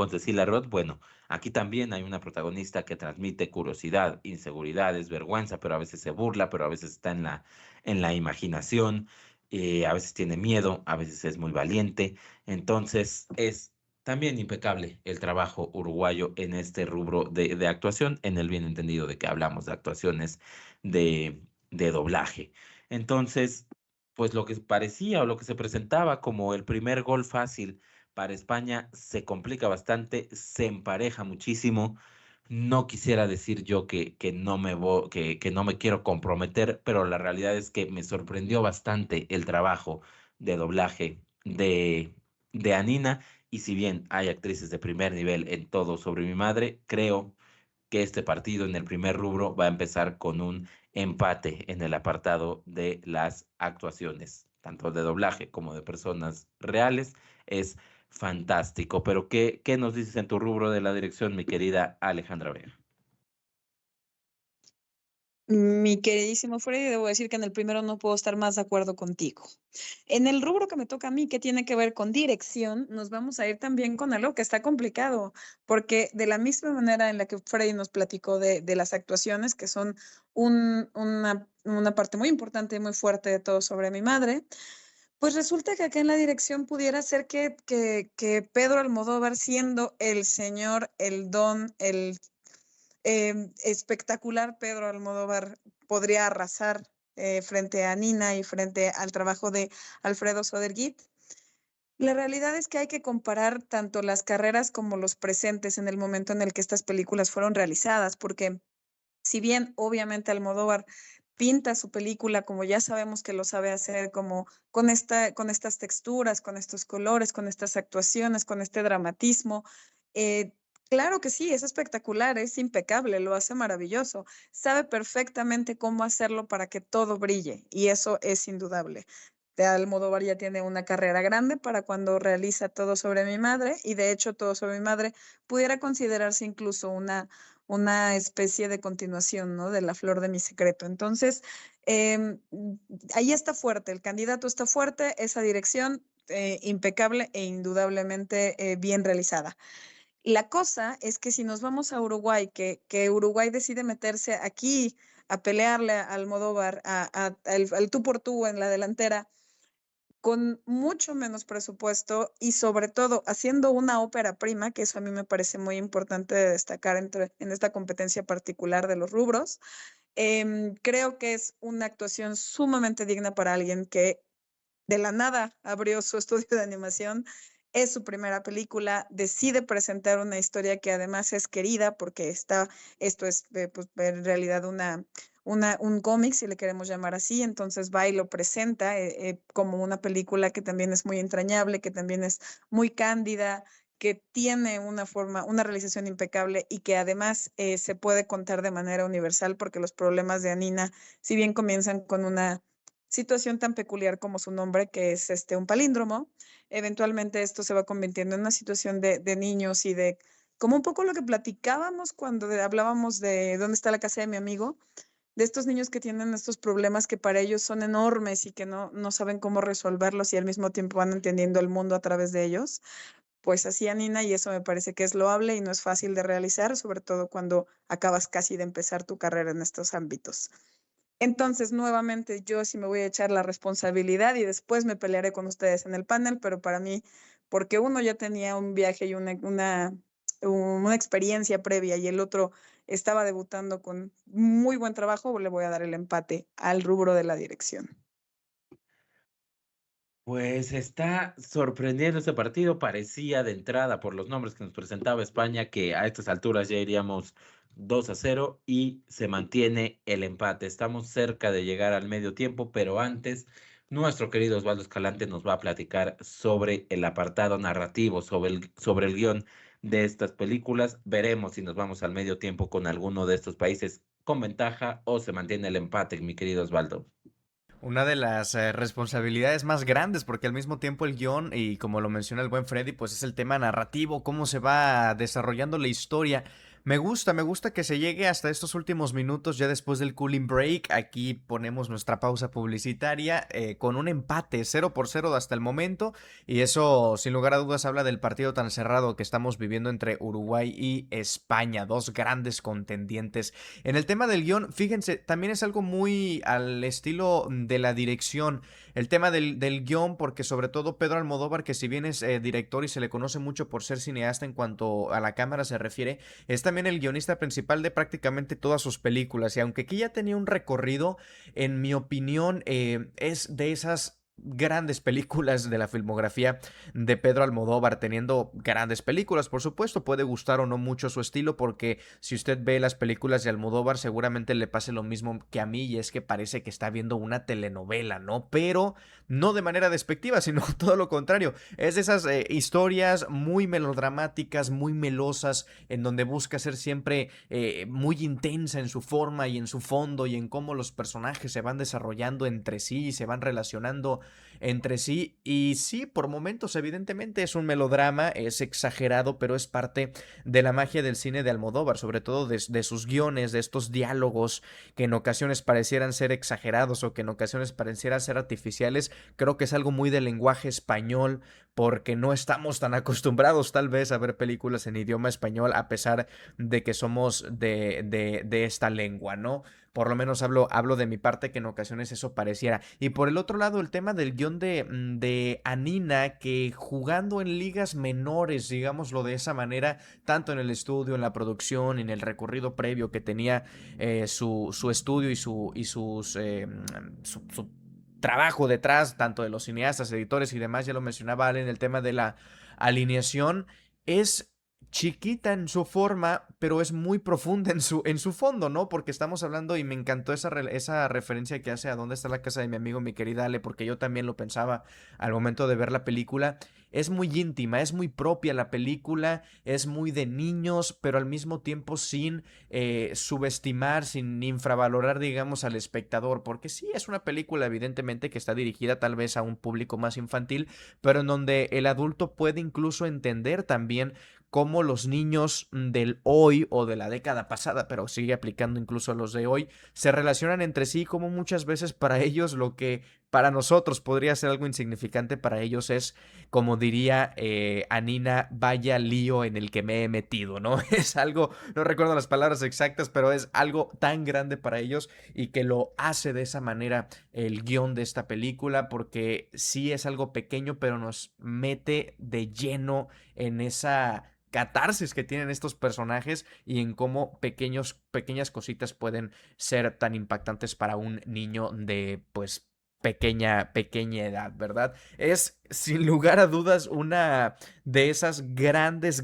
Cecilia Roth. Bueno, aquí también hay una protagonista que transmite curiosidad, inseguridades, vergüenza, pero a veces se burla, pero a veces está en la imaginación, a veces tiene miedo, a veces es muy valiente. Entonces es también impecable el trabajo uruguayo en este rubro de actuación, en el bien entendido de que hablamos de actuaciones de doblaje. Entonces, pues lo que parecía o lo que se presentaba como el primer gol fácil para España se complica bastante, se empareja muchísimo. No quisiera decir yo que no me quiero comprometer, pero la realidad es que me sorprendió bastante el trabajo de doblaje de Anina. Y si bien hay actrices de primer nivel en Todo sobre mi madre, creo que este partido en el primer rubro va a empezar con un empate en el apartado de las actuaciones, tanto de doblaje como de personas reales. Es fantástico. Pero ¿qué nos dices en tu rubro de la dirección, mi querida Alejandra Vega? Mi queridísimo Freddy, debo decir que en el primero no puedo estar más de acuerdo contigo. En el rubro que me toca a mí, que tiene que ver con dirección, nos vamos a ir también con algo que está complicado, porque de la misma manera en la que Freddy nos platicó de las actuaciones, que son una parte muy importante y muy fuerte de Todo sobre mi madre, pues resulta que acá en la dirección pudiera ser que Pedro Almodóvar, siendo el señor, el don, el espectacular Pedro Almodóvar, podría arrasar frente a Nina y frente al trabajo de Alfredo Soderguit. La realidad es que hay que comparar tanto las carreras como los presentes en el momento en el que estas películas fueron realizadas, porque si bien obviamente Almodóvar pinta su película como ya sabemos que lo sabe hacer, como con estas texturas, con estos colores, con estas actuaciones, con este dramatismo, claro que sí, es espectacular, es impecable, lo hace maravilloso, sabe perfectamente cómo hacerlo para que todo brille, y eso es indudable. De Almodóvar ya tiene una carrera grande para cuando realiza Todo sobre mi madre, y de hecho Todo sobre mi madre pudiera considerarse incluso una especie de continuación, ¿no? De La flor de mi secreto. Entonces, ahí está fuerte, el candidato está fuerte, esa dirección impecable e indudablemente bien realizada. La cosa es que si nos vamos a Uruguay, que Uruguay decide meterse aquí a pelearle a Almodóvar, al tú por tú en la delantera, con mucho menos presupuesto y sobre todo haciendo una ópera prima, que eso a mí me parece muy importante de destacar en esta competencia particular de los rubros. Creo que es una actuación sumamente digna para alguien que de la nada abrió su estudio de animación. Es su primera película, decide presentar una historia que además es querida porque esto es pues, en realidad un cómic, si le queremos llamar así, entonces va y lo presenta como una película que también es muy entrañable, que también es muy cándida, que tiene una realización impecable y que además se puede contar de manera universal porque los problemas de Anina, si bien comienzan con una situación tan peculiar como su nombre, que es un palíndromo, eventualmente esto se va convirtiendo en una situación de niños y de como un poco lo que platicábamos cuando hablábamos de dónde está la casa de mi amigo, de estos niños que tienen estos problemas que para ellos son enormes y que no saben cómo resolverlos y al mismo tiempo van entendiendo el mundo a través de ellos. Pues así, Anina, y eso me parece que es loable y no es fácil de realizar, sobre todo cuando acabas casi de empezar tu carrera en estos ámbitos. Entonces, nuevamente, yo sí me voy a echar la responsabilidad y después me pelearé con ustedes en el panel, pero para mí, porque uno ya tenía un viaje y una experiencia previa y el otro estaba debutando con muy buen trabajo, le voy a dar el empate al rubro de la dirección. Pues está sorprendiendo este partido. Parecía de entrada por los nombres que nos presentaba España que a estas alturas ya iríamos 2-0 y se mantiene el empate. Estamos cerca de llegar al medio tiempo, pero antes nuestro querido Osvaldo Escalante nos va a platicar sobre el apartado narrativo, sobre el guión de estas películas. Veremos si nos vamos al medio tiempo con alguno de estos países con ventaja o se mantiene el empate, mi querido Osvaldo. Una de las responsabilidades más grandes, porque al mismo tiempo el guión, y como lo menciona el buen Freddy, pues es el tema narrativo, cómo se va desarrollando la historia. Me gusta que se llegue hasta estos últimos minutos ya después del cooling break. Aquí ponemos nuestra pausa publicitaria con un empate 0-0 hasta el momento. Y eso, sin lugar a dudas, habla del partido tan cerrado que estamos viviendo entre Uruguay y España, dos grandes contendientes. En el tema del guión, fíjense, también es algo muy al estilo de la dirección. El tema del guión, porque sobre todo Pedro Almodóvar, que si bien es director y se le conoce mucho por ser cineasta en cuanto a la cámara se refiere, es también el guionista principal de prácticamente todas sus películas. Y aunque aquí ya tenía un recorrido, en mi opinión, es de esas grandes películas de la filmografía de Pedro Almodóvar, teniendo grandes películas, por supuesto, puede gustar o no mucho su estilo, porque si usted ve las películas de Almodóvar seguramente le pase lo mismo que a mí, y es que parece que está viendo una telenovela, ¿no? Pero no de manera despectiva, sino todo lo contrario, es de esas historias muy melodramáticas, muy melosas, en donde busca ser siempre muy intensa en su forma y en su fondo y en cómo los personajes se van desarrollando entre sí y se van relacionando entre sí. Y sí, por momentos evidentemente es un melodrama, es exagerado, pero es parte de la magia del cine de Almodóvar, sobre todo de sus guiones, de estos diálogos que en ocasiones parecieran ser exagerados o que en ocasiones parecieran ser artificiales. Creo que es algo muy del lenguaje español, porque no estamos tan acostumbrados tal vez a ver películas en idioma español, a pesar de que somos de esta lengua, ¿no? Por lo menos hablo de mi parte, que en ocasiones eso pareciera. Y por el otro lado, el tema del guión de Anina, que jugando en ligas menores, digámoslo de esa manera, tanto en el estudio, en la producción, en el recorrido previo que tenía su estudio su trabajo detrás, tanto de los cineastas, editores y demás, ya lo mencionaba Ale en el tema de la alineación, es chiquita en su forma, pero es muy profunda en su fondo, ¿no? Porque estamos hablando, y me encantó esa referencia que hace a dónde está la casa de mi amigo, mi querida Ale, porque yo también lo pensaba al momento de ver la película. Es muy íntima, es muy propia la película, es muy de niños, pero al mismo tiempo sin subestimar, sin infravalorar, digamos, al espectador, porque sí es una película evidentemente que está dirigida tal vez a un público más infantil, pero en donde el adulto puede incluso entender también cómo los niños del hoy o de la década pasada, pero sigue aplicando incluso a los de hoy, se relacionan entre sí, como muchas veces para ellos lo que para nosotros podría ser algo insignificante, para ellos es, como diría Anina, vaya lío en el que me he metido, ¿no? Es algo, no recuerdo las palabras exactas, pero es algo tan grande para ellos, y que lo hace de esa manera el guión de esta película, porque sí es algo pequeño, pero nos mete de lleno en esa catarsis que tienen estos personajes y en cómo pequeñas cositas pueden ser tan impactantes para un niño de, pues, pequeña edad, ¿verdad? Es sin lugar a dudas una de esas grandes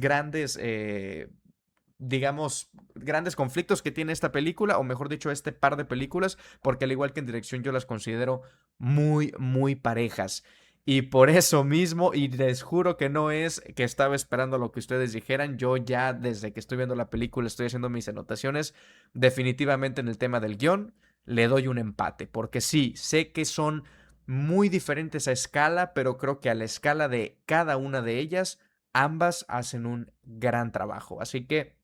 digamos, grandes conflictos que tiene esta película, o mejor dicho, este par de películas, porque al igual que en dirección yo las considero muy, muy parejas. Y por eso mismo, y les juro que no es que estaba esperando lo que ustedes dijeran, yo ya desde que estoy viendo la película estoy haciendo mis anotaciones, definitivamente en el tema del guión le doy un empate, porque sí, sé que son muy diferentes a escala, pero creo que a la escala de cada una de ellas, ambas hacen un gran trabajo. Así que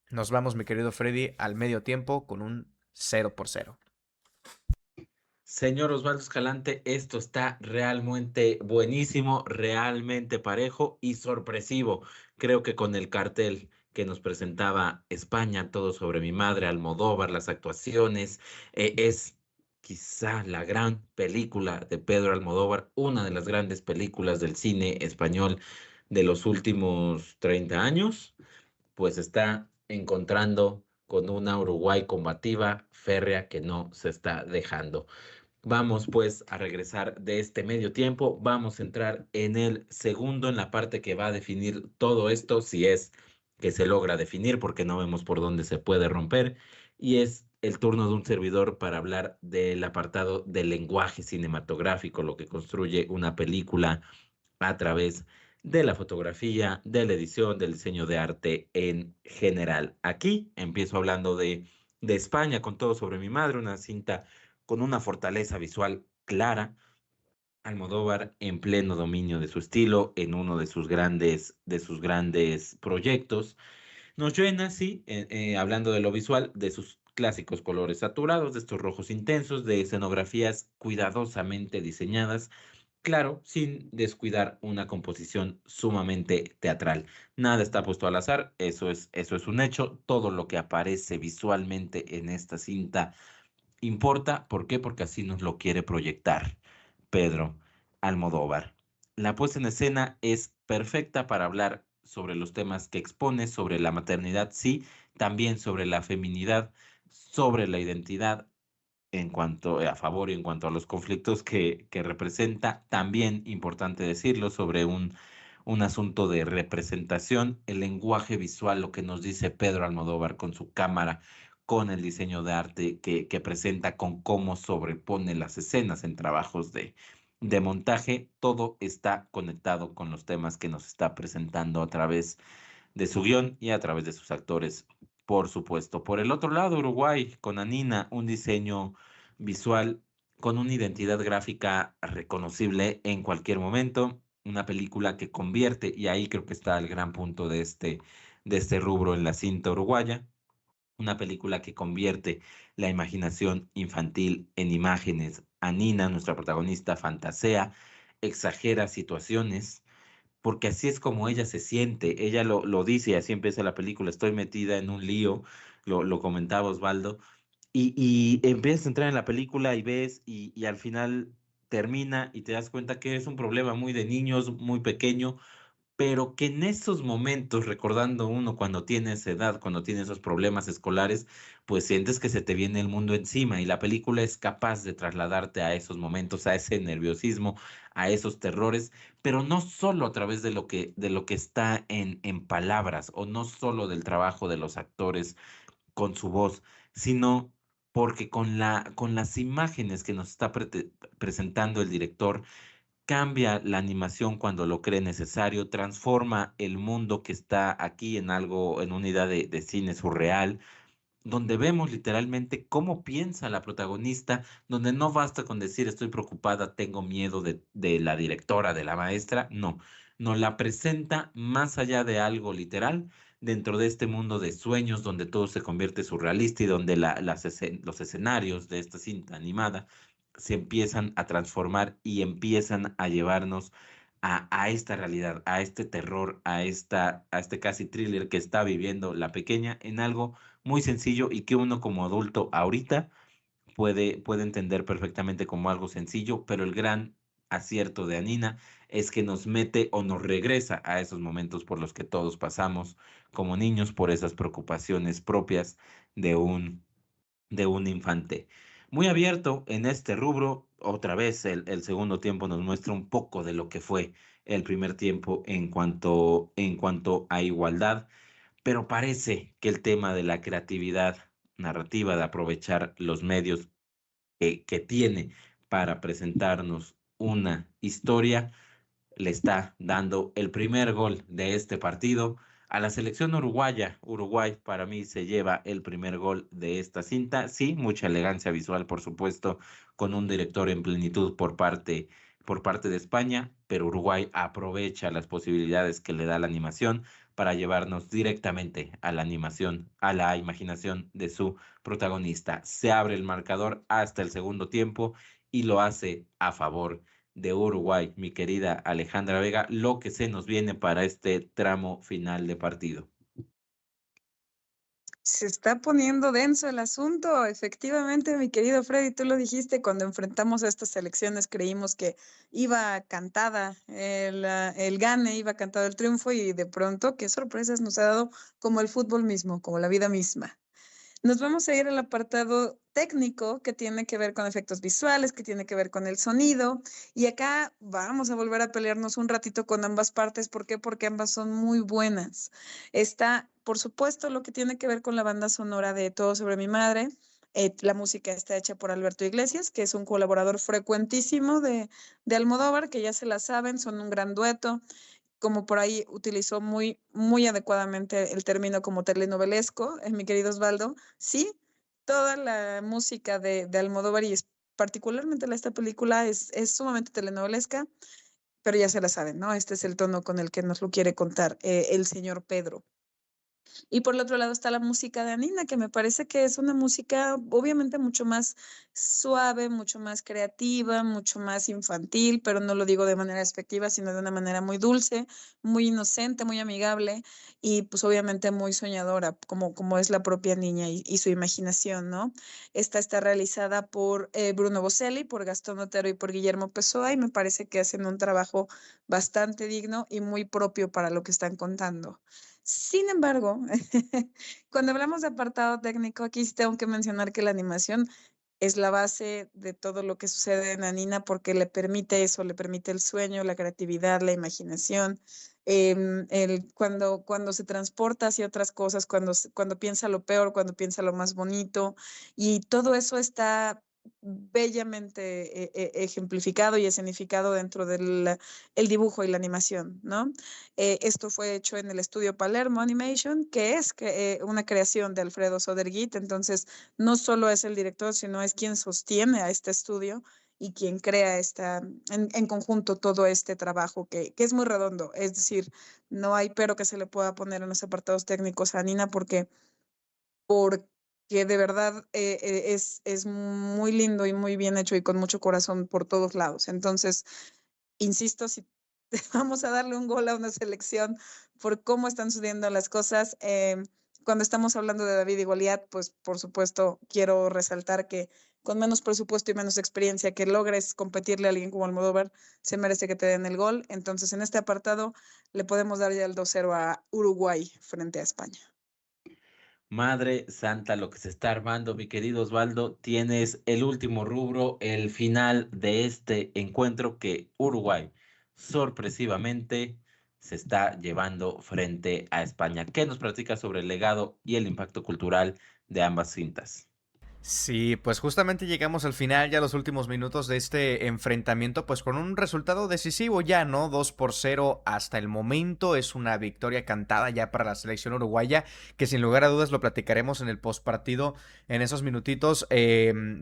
nos vamos, mi querido Freddy, al medio tiempo con un 0-0. Señor Osvaldo Escalante, esto está realmente buenísimo, realmente parejo y sorpresivo. Creo que con el cartel que nos presentaba España, todo sobre mi madre, Almodóvar, las actuaciones, es quizá la gran película de Pedro Almodóvar, una de las grandes películas del cine español de los últimos 30 años, pues está encontrando con una Uruguay combativa, férrea, que no se está dejando. Vamos pues a regresar de este medio tiempo, vamos a entrar en el segundo, en la parte que va a definir todo esto, si es que se logra definir, porque no vemos por dónde se puede romper, y es el turno de un servidor para hablar del apartado del lenguaje cinematográfico, lo que construye una película a través de la fotografía, de la edición, del diseño de arte en general. Aquí empiezo hablando de España, con todo sobre mi madre, una cinta con una fortaleza visual clara. Almodóvar en pleno dominio de su estilo, en uno de sus grandes proyectos. Nos llena, sí, hablando de lo visual, de sus clásicos colores saturados, de estos rojos intensos, de escenografías cuidadosamente diseñadas, claro, sin descuidar una composición sumamente teatral. Nada está puesto al azar, eso es un hecho. Todo lo que aparece visualmente en esta cinta importa. ¿Por qué? Porque así nos lo quiere proyectar Pedro Almodóvar. La puesta en escena es perfecta para hablar sobre los temas que expone, sobre la maternidad, sí, también sobre la feminidad, sobre la identidad en cuanto a favor y en cuanto a los conflictos que representa. También importante decirlo sobre un asunto de representación, el lenguaje visual, lo que nos dice Pedro Almodóvar con su cámara, con el diseño de arte que presenta, con cómo sobrepone las escenas en trabajos de montaje, todo está conectado con los temas que nos está presentando a través de su guión y a través de sus actores, por supuesto. Por el otro lado, Uruguay, con Anina, un diseño visual con una identidad gráfica reconocible en cualquier momento, una película que convierte, y ahí creo que está el gran punto de este rubro en la cinta uruguaya, una película que convierte la imaginación infantil en imágenes. Anina, nuestra protagonista, fantasea, exagera situaciones, porque así es como ella se siente. Ella lo dice y así empieza la película: estoy metida en un lío, lo comentaba Osvaldo, y empiezas a entrar en la película y ves, y al final termina y te das cuenta que es un problema muy de niños, muy pequeño, pero que en esos momentos, recordando uno cuando tiene esa edad, cuando tiene esos problemas escolares, pues sientes que se te viene el mundo encima, y la película es capaz de trasladarte a esos momentos, a ese nerviosismo, a esos terrores, pero no solo a través de lo que está en palabras, o no solo del trabajo de los actores con su voz, sino porque con las imágenes que nos está presentando el director, cambia la animación cuando lo cree necesario, transforma el mundo que está aquí en algo, en una idea de cine surreal, donde vemos literalmente cómo piensa la protagonista, donde no basta con decir estoy preocupada, tengo miedo de la directora, de la maestra. No, nos la presenta más allá de algo literal, dentro de este mundo de sueños donde todo se convierte surrealista, y donde los escenarios de esta cinta animada se empiezan a transformar y empiezan a llevarnos a esta realidad, a este terror, a este casi thriller que está viviendo la pequeña, en algo muy sencillo, y que uno como adulto ahorita puede entender perfectamente como algo sencillo, pero el gran acierto de Anina es que nos mete o nos regresa a esos momentos por los que todos pasamos como niños, por esas preocupaciones propias de un infante. Muy abierto en este rubro. Otra vez el segundo tiempo nos muestra un poco de lo que fue el primer tiempo en cuanto a igualdad, pero parece que el tema de la creatividad narrativa, de aprovechar los medios que tiene para presentarnos una historia, le está dando el primer gol de este partido a la selección uruguaya. Uruguay para mí se lleva el primer gol de esta cinta. Sí, mucha elegancia visual, por supuesto, con un director en plenitud por parte de España, pero Uruguay aprovecha las posibilidades que le da la animación para llevarnos directamente a la animación, a la imaginación de su protagonista. Se abre el marcador hasta el segundo tiempo y lo hace a favor de Uruguay, mi querida Alejandra Vega, lo que se nos viene para este tramo final de partido. Se está poniendo denso el asunto. Efectivamente, mi querido Freddy, tú lo dijiste, cuando enfrentamos a estas elecciones creímos que iba cantada el gane, iba cantado el triunfo y de pronto, qué sorpresas nos ha dado como el fútbol mismo, como la vida misma. Nos vamos a ir al apartado técnico que tiene que ver con efectos visuales, que tiene que ver con el sonido. Y acá vamos a volver a pelearnos un ratito con ambas partes. ¿Por qué? Porque ambas son muy buenas. Está, por supuesto, lo que tiene que ver con la banda sonora de Todo sobre mi madre. La música está hecha por Alberto Iglesias, que es un colaborador frecuentísimo de Almodóvar, que ya se la saben, son un gran dueto. Como por ahí utilizó muy, muy adecuadamente el término como telenovelesco, mi querido Osvaldo, sí, toda la música de Almodóvar y particularmente esta película es sumamente telenovelesca, pero ya se la saben, ¿no? Este es el tono con el que nos lo quiere contar el señor Pedro. Y por el otro lado está la música de Anina, que me parece que es una música obviamente mucho más suave, mucho más creativa, mucho más infantil, pero no lo digo de manera despectiva, sino de una manera muy dulce, muy inocente, muy amigable y pues obviamente muy soñadora, como es la propia niña y su imaginación, ¿no? Esta está realizada por Bruno Boselli, por Gastón Otero y por Guillermo Pessoa y me parece que hacen un trabajo bastante digno y muy propio para lo que están contando. Sin embargo, cuando hablamos de apartado técnico, aquí sí tengo que mencionar que la animación es la base de todo lo que sucede en Anina porque le permite eso, le permite el sueño, la creatividad, la imaginación, cuando se transporta hacia otras cosas, cuando piensa lo peor, cuando piensa lo más bonito, y todo eso está bellamente ejemplificado y escenificado dentro del el dibujo y la animación, ¿no? Esto fue hecho en el estudio Palermo Animation, que es una creación de Alfredo Soderguit, entonces no solo es el director, sino es quien sostiene a este estudio y quien crea en conjunto todo este trabajo que es muy redondo, es decir, no hay pero que se le pueda poner en los apartados técnicos a Nina porque de verdad es muy lindo y muy bien hecho y con mucho corazón por todos lados. Entonces, insisto, si vamos a darle un gol a una selección por cómo están sucediendo las cosas. Cuando estamos hablando de David y Goliat, pues por supuesto quiero resaltar que con menos presupuesto y menos experiencia que logres competirle a alguien como Almodóvar, se merece que te den el gol. Entonces en este apartado le podemos dar ya el 2-0 a Uruguay frente a España. Madre Santa, lo que se está armando, mi querido Osvaldo, tienes el último rubro, el final de este encuentro que Uruguay sorpresivamente se está llevando frente a España. ¿Qué nos platica sobre el legado y el impacto cultural de ambas cintas? Sí, pues justamente llegamos al final, ya los últimos minutos de este enfrentamiento, pues con un resultado decisivo ya, ¿no? 2-0 hasta el momento, es una victoria cantada ya para la selección uruguaya, que sin lugar a dudas lo platicaremos en el postpartido en esos minutitos.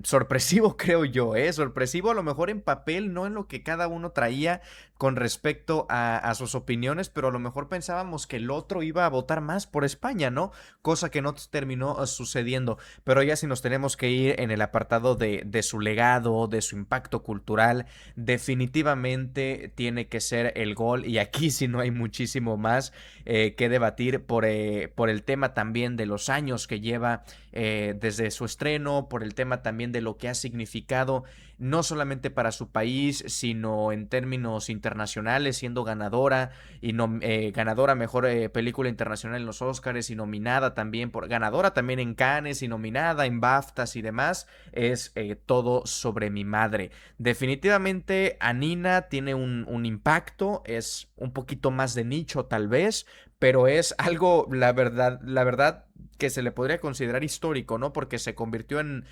Sorpresivo creo yo, ¿eh? Sorpresivo a lo mejor en papel, no en lo que cada uno traía con respecto a sus opiniones, pero a lo mejor pensábamos que el otro iba a votar más por España, ¿no? Cosa que no terminó sucediendo. Pero ya si nos tenemos que ir en el apartado de su legado, de su impacto cultural, definitivamente tiene que ser el gol. Y aquí sí no hay muchísimo más que debatir por el tema también de los años que lleva desde su estreno, por el tema también de lo que ha significado no solamente para su país, sino en términos internacionales, siendo ganadora y ganadora mejor película internacional en los Oscars y nominada también ganadora también en Cannes y nominada en BAFTAs y demás. Es Todo sobre mi madre. Definitivamente Anina tiene un impacto, es un poquito más de nicho tal vez, pero es algo, la verdad que se le podría considerar histórico, ¿no? Porque se convirtió en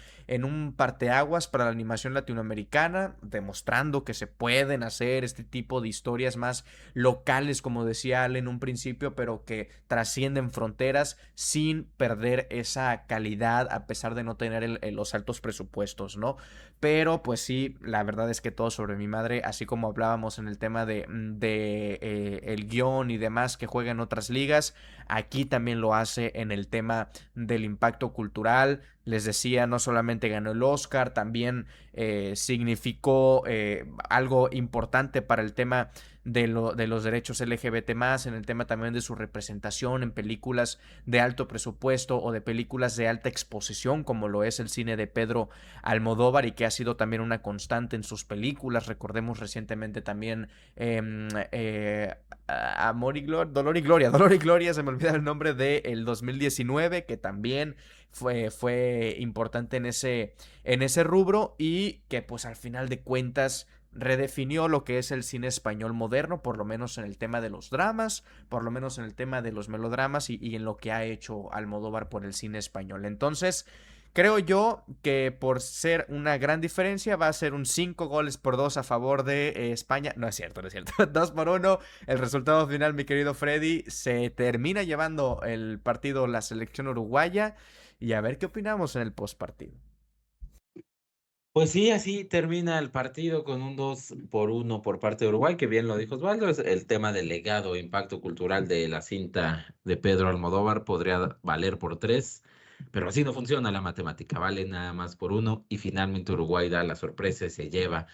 un parteaguas para la animación latinoamericana, demostrando que se pueden hacer este tipo de historias más locales, como decía Ale en un principio, pero que trascienden fronteras sin perder esa calidad a pesar de no tener los altos presupuestos, ¿no? Pero pues sí, la verdad es que Todo sobre mi madre, así como hablábamos en el tema de el guión y demás que juega en otras ligas, aquí también lo hace en el tema del impacto cultural. Les decía, no solamente ganó el Oscar, también significó algo importante para el tema de los derechos LGBT más, en el tema también de su representación en películas de alto presupuesto o de películas de alta exposición, como lo es el cine de Pedro Almodóvar, y que ha sido también una constante en sus películas. Recordemos recientemente también Amor y Gloria, Dolor y Gloria, se me olvida el nombre, del 2019, que también fue importante en ese rubro, y que pues al final de cuentas redefinió lo que es el cine español moderno, por lo menos en el tema de los dramas, por lo menos en el tema de los melodramas, y en lo que ha hecho Almodóvar por el cine español. Entonces, creo yo que por ser una gran diferencia va a ser un 5-2 a favor de España. No es cierto, no es cierto. 2-1. El resultado final, mi querido Freddy, se termina llevando el partido la selección uruguaya, y a ver qué opinamos en el postpartido. Pues sí, así termina el partido con un 2-1 por parte de Uruguay, que bien lo dijo Osvaldo, es el tema del legado e impacto cultural de la cinta de Pedro Almodóvar, podría valer por 3, pero así no funciona la matemática, vale nada más por 1 y finalmente Uruguay da la sorpresa y se lleva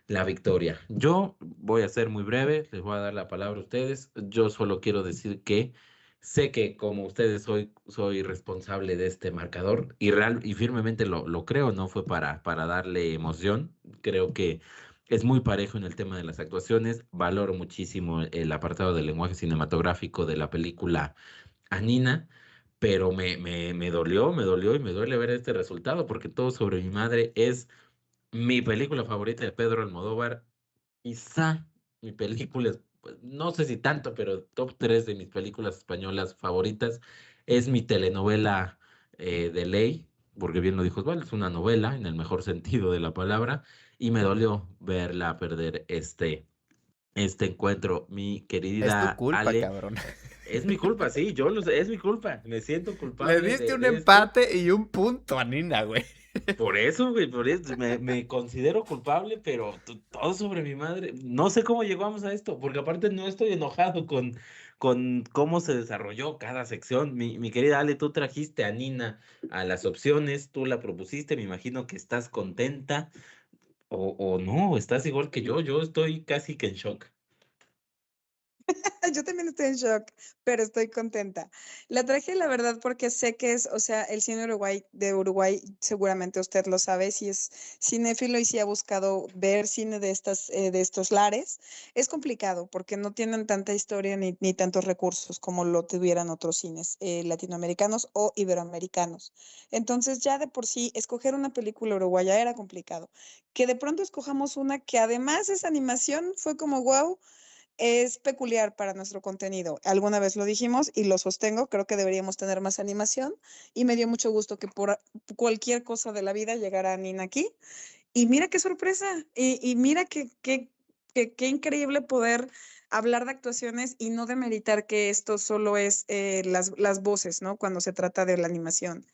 la victoria. Yo voy a ser muy breve, les voy a dar la palabra a ustedes, yo solo quiero decir que sé que como ustedes soy responsable de este marcador y real y firmemente lo creo, no fue para darle emoción. Creo que es muy parejo en el tema de las actuaciones. Valoro muchísimo el apartado del lenguaje cinematográfico de la película Anina, pero me dolió y me duele ver este resultado porque Todo sobre mi madre es mi película favorita de Pedro Almodóvar. Quizá mi película, pues, no sé si tanto, pero top 3 de mis películas españolas favoritas. Es mi telenovela de ley, porque bien lo dijo Osvaldo, es una novela en el mejor sentido de la palabra, y me dolió verla perder este encuentro. Mi Es tu querida culpa, Ale, cabrón. es mi culpa, sí, yo lo sé, es mi culpa, me siento Le culpable diste un de esto. empate y un punto a Nina, güey. Por eso, güey, por eso me considero culpable, pero todo sobre mi madre. No sé cómo llegamos a esto, porque aparte no estoy enojado con cómo se desarrolló cada sección. Mi querida Ale, tú trajiste a Nina a las opciones, tú la propusiste, me imagino que estás contenta o no, estás igual que yo estoy casi que en shock. Yo también estoy en shock, pero estoy contenta. La traje, la verdad, porque sé que es, o sea, el cine de Uruguay, seguramente usted lo sabe, si es cinéfilo y si ha buscado ver cine de estos lares, es complicado porque no tienen tanta historia ni tantos recursos como lo tuvieran otros cines latinoamericanos o iberoamericanos. Entonces, ya de por sí, escoger una película uruguaya era complicado. Que de pronto escojamos una que además es animación, fue como wow, es peculiar para nuestro contenido. Alguna vez lo dijimos y lo sostengo, creo que deberíamos tener más animación y me dio mucho gusto que por cualquier cosa de la vida llegara Nina aquí. Y mira qué sorpresa, y mira qué increíble poder hablar de actuaciones y no demeritar que esto solo es las voces, ¿no? Cuando se trata de la animación.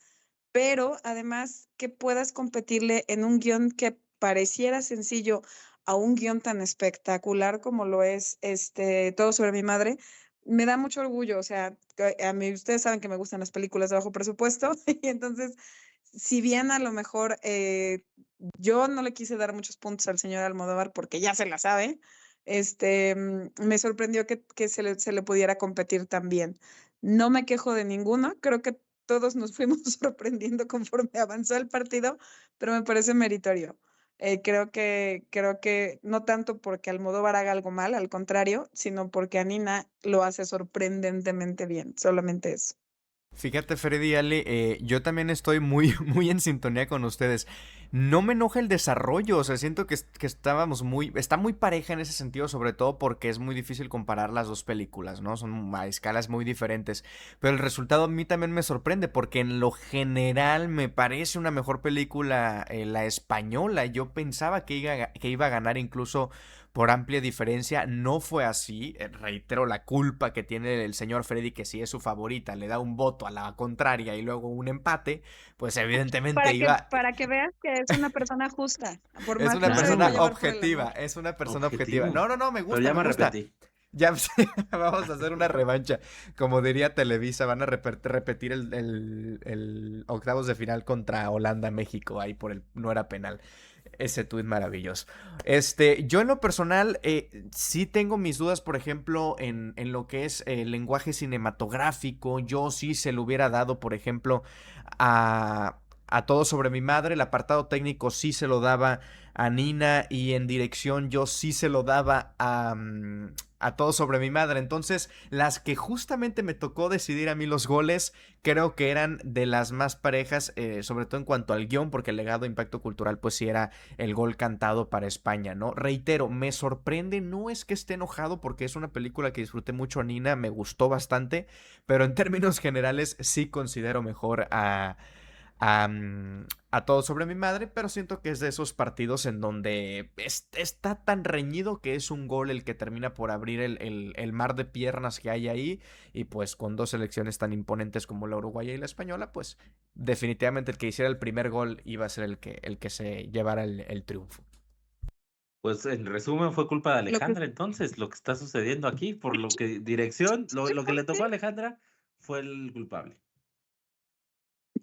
Pero además que puedas competirle en un guión que pareciera sencillo a un guión tan espectacular como lo es Todo sobre mi madre, me da mucho orgullo. O sea, a mí ustedes saben que me gustan las películas de bajo presupuesto y entonces, si bien a lo mejor yo no le quise dar muchos puntos al señor Almodóvar porque ya se la sabe, me sorprendió que se le pudiera competir tan bien. No me quejo de ninguno, creo que todos nos fuimos sorprendiendo conforme avanzó el partido, pero me parece meritorio. Creo que no tanto porque Almodóvar haga algo mal, al contrario, sino porque Anina lo hace sorprendentemente bien, solamente eso. Fíjate, Freddy y Ale, yo también estoy muy, muy en sintonía con ustedes. No me enoja el desarrollo, o sea, siento que está muy pareja en ese sentido, sobre todo porque es muy difícil comparar las dos películas, ¿no? Son a escalas muy diferentes. Pero el resultado a mí también me sorprende, porque en lo general me parece una mejor película la española. Yo pensaba que iba a ganar incluso por amplia diferencia. No fue así. Reitero la culpa que tiene el señor Freddy, que si es su favorita, le da un voto a la contraria y luego un empate, pues evidentemente iba. Para que veas que es una persona justa, por Es más una que se persona dejó Claro, llevar por el objetiva, amor. es una persona objetiva. objetivo. No, no, no, me Pero gusta, ya me me gusta. arrepentí. Ya vamos a hacer una revancha. Como diría Televisa, van a repetir el octavos de final contra Holanda, México, ahí por el no era penal. Ese tuit maravilloso. Yo en lo personal sí tengo mis dudas, por ejemplo, en lo que es el lenguaje cinematográfico. Yo sí se lo hubiera dado, por ejemplo, a Todo sobre mi madre. El apartado técnico sí se lo daba a Nina, y en dirección yo sí se lo daba a Todo sobre mi madre. Entonces, las que justamente me tocó decidir a mí los goles, creo que eran de las más parejas, sobre todo en cuanto al guión, porque el legado de impacto cultural, pues sí era el gol cantado para España, ¿no? Reitero, me sorprende, no es que esté enojado, porque es una película que disfruté mucho a Nina, me gustó bastante, pero en términos generales sí considero mejor a Todo sobre mi madre, pero siento que es de esos partidos en donde está tan reñido que es un gol el que termina por abrir el mar de piernas que hay ahí, y pues con dos selecciones tan imponentes como la uruguaya y la española, pues definitivamente el que hiciera el primer gol iba a ser el que se llevara el triunfo. Pues en resumen fue culpa de Lo que Alejandra entonces, lo que está sucediendo aquí, por lo que dirección, lo que le tocó a Alejandra fue el culpable.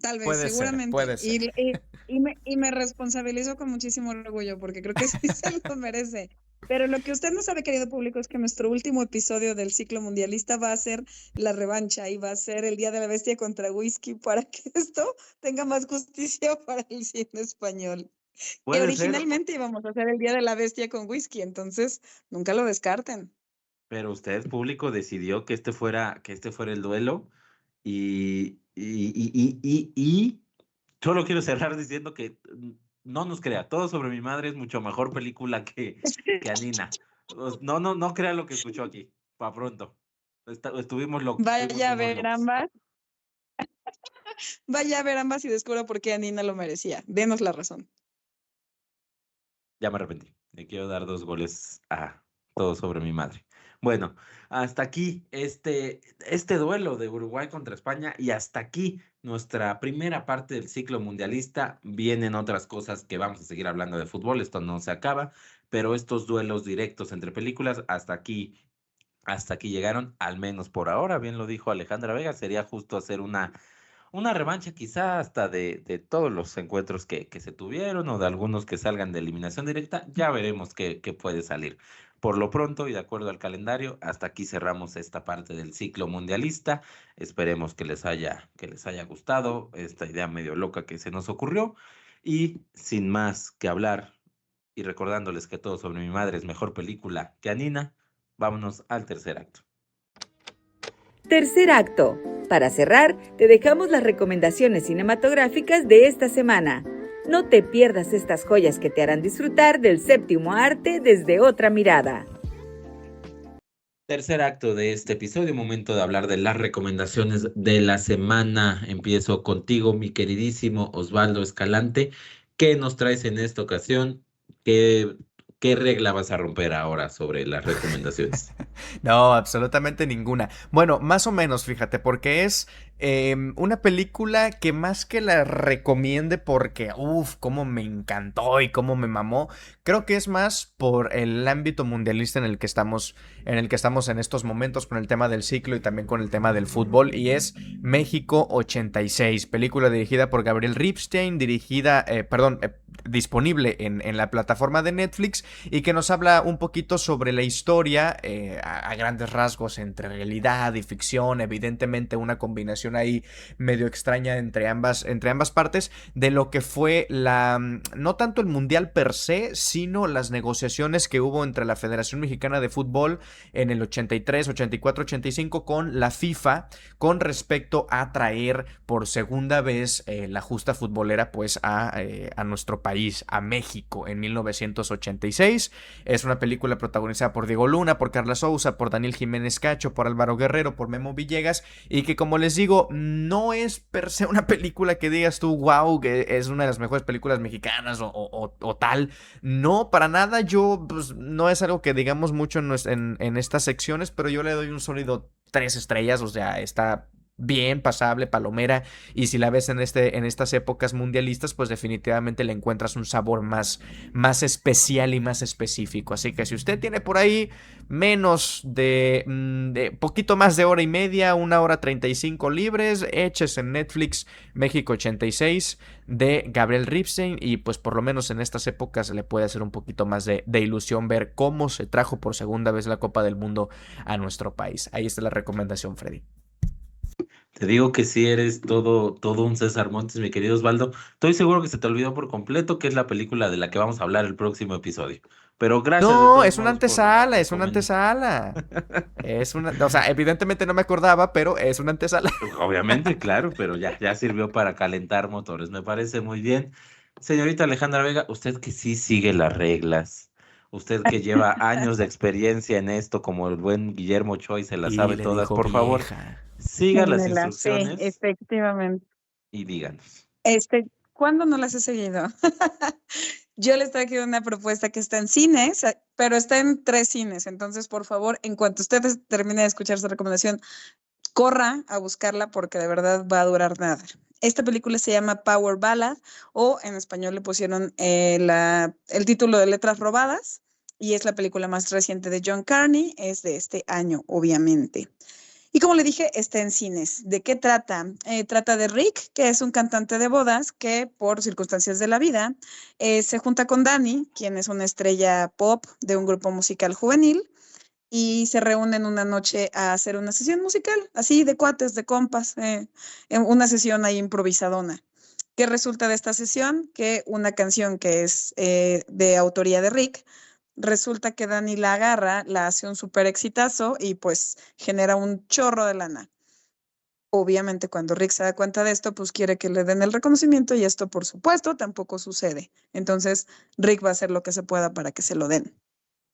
Tal vez, Puede ser, seguramente. puede ser. Y me responsabilizo con muchísimo orgullo porque creo que sí se lo merece. Pero lo que usted no sabe, querido público, es que nuestro último episodio del ciclo mundialista va a ser la revancha y va a ser el Día de la Bestia contra Whisky para que esto tenga más justicia para el cine español. Que Puede ser, originalmente íbamos a hacer el Día de la Bestia con Whisky, entonces nunca lo descarten. pero usted, público, decidió que este fuera el duelo y solo quiero cerrar diciendo que no nos crea, Todo sobre mi madre es mucho mejor película que Anina. No crea lo que escuchó aquí, para pronto. Estuvimos Vaya a unos ver locos. ambas, vaya a ver ambas y descubra por qué Anina lo merecía. Denos la razón. Ya me arrepentí. Le quiero dar 2 goles a Todo sobre mi madre. Bueno, hasta aquí este duelo de Uruguay contra España, y hasta aquí nuestra primera parte del ciclo mundialista. Vienen otras cosas que vamos a seguir hablando de fútbol, esto no se acaba, pero estos duelos directos entre películas, hasta aquí llegaron, al menos por ahora. Bien lo dijo Alejandra Vega, sería justo hacer una revancha quizá hasta de todos los encuentros que se tuvieron, o de algunos que salgan de eliminación directa. Ya veremos qué puede salir. Por lo pronto, y de acuerdo al calendario, hasta aquí cerramos esta parte del ciclo mundialista. Esperemos que les haya gustado esta idea medio loca que se nos ocurrió. Y sin más que hablar, y recordándoles que Todo sobre mi madre es mejor película que Anina, vámonos al tercer acto. Tercer acto. Para cerrar, te dejamos las recomendaciones cinematográficas de esta semana. No te pierdas estas joyas que te harán disfrutar del séptimo arte desde otra mirada. Tercer acto de este episodio, momento de hablar de las recomendaciones de la semana. Empiezo contigo, mi queridísimo Osvaldo Escalante. ¿Qué nos traes en esta ocasión? ¿Qué regla vas a romper ahora sobre las recomendaciones? No, absolutamente ninguna. Bueno, más o menos, fíjate, porque es una película que más que la recomiende porque, uff, cómo me encantó y cómo me mamó, creo que es más por el ámbito mundialista en el que estamos en estos momentos, con el tema del ciclo y también con el tema del fútbol, y es México 86, película dirigida por Gabriel Ripstein, disponible en la plataforma de Netflix y que nos habla un poquito sobre la historia a grandes rasgos entre realidad y ficción, evidentemente una combinación ahí medio extraña entre ambas partes de lo que fue no tanto el mundial per se, sino las negociaciones que hubo entre la Federación Mexicana de Fútbol en el 83, 84, 85 con la FIFA con respecto a traer por segunda vez la justa futbolera pues a nuestro país, a México en 1986. Es una película protagonizada por Diego Luna, por Carla Souza, por Daniel Jiménez Cacho, por Álvaro Guerrero, por Memo Villegas y que como les digo no es per se una película que digas tú wow, que es una de las mejores películas mexicanas o tal. No, para nada. Yo pues, no es algo que digamos mucho en estas secciones, pero yo le doy un sólido 3 estrellas, o sea, está bien, pasable, palomera, y si la ves en estas épocas mundialistas, pues definitivamente le encuentras un sabor más especial y más específico. Así que si usted tiene por ahí menos de poquito más de hora y media, 1 hora 35 libres, eches en Netflix México 86 de Gabriel Ripstein y pues por lo menos en estas épocas le puede hacer un poquito más de ilusión ver cómo se trajo por segunda vez la Copa del Mundo a nuestro país. Ahí está la recomendación, Freddy. Te digo que sí eres todo un César Montes, mi querido Osvaldo. Estoy seguro que se te olvidó por completo que es la película de la que vamos a hablar el próximo episodio. Pero gracias de No, todos es una modos por antesala, es una recomendar. antesala. O sea, evidentemente no me acordaba, pero es una antesala. Obviamente, claro, pero ya sirvió para calentar motores. Me parece muy bien. Señorita Alejandra Vega, usted que sí sigue las reglas, usted que lleva años de experiencia en esto, como el buen Guillermo Choi se las Y sabe le todas, dijo por favor, vieja. siga las Me la sé, instrucciones efectivamente. y díganos. ¿Cuándo no las he seguido? Yo les traigo una propuesta que está en cines, pero está en 3 cines. Entonces, por favor, en cuanto ustedes terminen de escuchar esta recomendación, corra a buscarla porque de verdad va a durar nada. Esta película se llama Power Ballad o en español le pusieron el título de Letras Robadas y es la película más reciente de John Carney, es de este año, obviamente. Y como le dije, está en cines. ¿De qué trata? Trata de Rick, que es un cantante de bodas que por circunstancias de la vida se junta con Danny, quien es una estrella pop de un grupo musical juvenil, y se reúnen una noche a hacer una sesión musical, así de cuates, de compas, en una sesión ahí improvisadona. ¿Qué resulta de esta sesión? Que una canción que es de autoría de Rick, resulta que Dani la agarra, la hace un súper exitazo y pues genera un chorro de lana. Obviamente cuando Rick se da cuenta de esto, pues quiere que le den el reconocimiento y esto por supuesto tampoco sucede. Entonces Rick va a hacer lo que se pueda para que se lo den.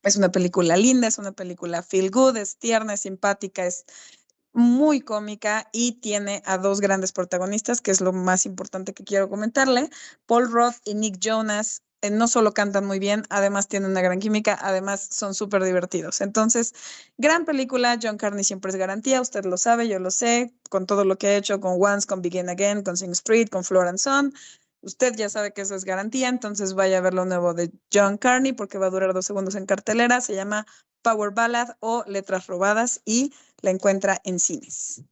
Es una película linda, es una película feel good, es tierna, es simpática, es muy cómica y tiene a 2 grandes protagonistas, que es lo más importante que quiero comentarle. Paul Rudd y Nick Jonas no solo cantan muy bien, además tienen una gran química, además son súper divertidos. Entonces, gran película, John Carney siempre es garantía, usted lo sabe, yo lo sé, con todo lo que ha hecho con Once, con Begin Again, con Sing Street, con Flor and Son. Usted ya sabe que eso es garantía, entonces vaya a ver lo nuevo de John Carney porque va a durar 2 segundos en cartelera. Se llama Power Ballad o Letras Robadas y la encuentra en cines.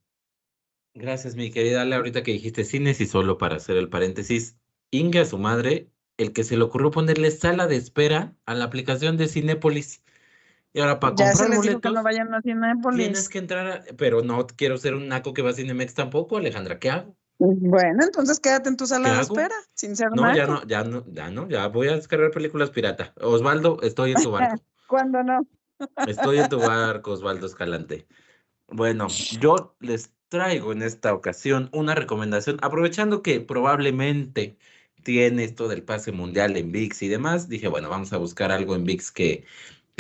Gracias, mi querida Ale. Ahorita que dijiste cines y solo para hacer el paréntesis, Inge a su madre, el que se le ocurrió ponerle sala de espera a la aplicación de Cinépolis. Y ahora para Ya se comprar les dijo que no boletos vayan a tienes Cinépolis. que entrar pero no quiero ser un naco que va a Cinemex tampoco, Alejandra. ¿Qué hago? Bueno, entonces quédate en tu ¿Qué sala de hago? espera, sin ser No, naco. ya voy a descargar películas pirata. Osvaldo, estoy en tu barco. ¿Cuándo no? Estoy en tu barco, Osvaldo Escalante. Bueno, yo les traigo en esta ocasión una recomendación, aprovechando que probablemente tiene esto del pase mundial en ViX y demás, dije, bueno, vamos a buscar algo en ViX que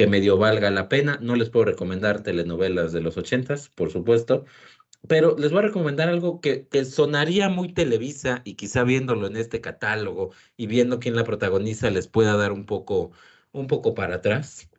medio valga la pena. No les puedo recomendar telenovelas de los 80s, por supuesto, pero les voy a recomendar algo que sonaría muy Televisa y quizá viéndolo en este catálogo y viendo quién la protagoniza les pueda dar un poco para atrás.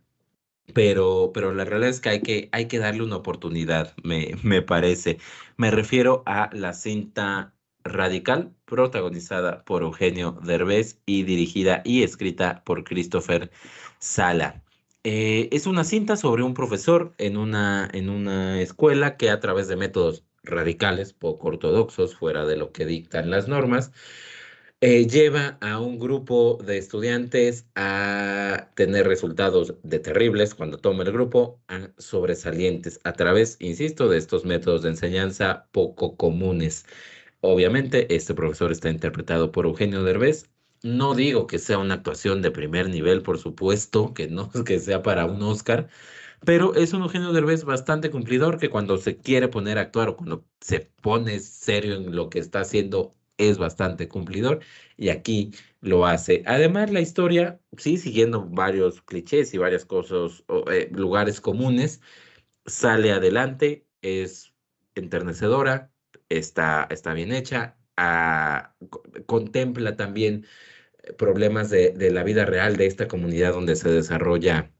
Pero la realidad es que hay que darle una oportunidad, me parece. Me refiero a la cinta Radical, protagonizada por Eugenio Derbez y dirigida y escrita por Christopher Sala. Es una cinta sobre un profesor en una escuela que a través de métodos radicales, poco ortodoxos, fuera de lo que dictan las normas, lleva a un grupo de estudiantes a tener resultados de terribles cuando toma el grupo a sobresalientes a través, insisto, de estos métodos de enseñanza poco comunes. Obviamente, este profesor está interpretado por Eugenio Derbez. No digo que sea una actuación de primer nivel, por supuesto, que no es que sea para un Oscar, pero es un Eugenio Derbez bastante cumplidor que cuando se quiere poner a actuar o cuando se pone serio en lo que está haciendo es bastante cumplidor y aquí lo hace. Además, la historia, sí, siguiendo varios clichés y varias cosas, lugares comunes, sale adelante, es enternecedora, está bien hecha, contempla también problemas de la vida real de esta comunidad donde se desarrolla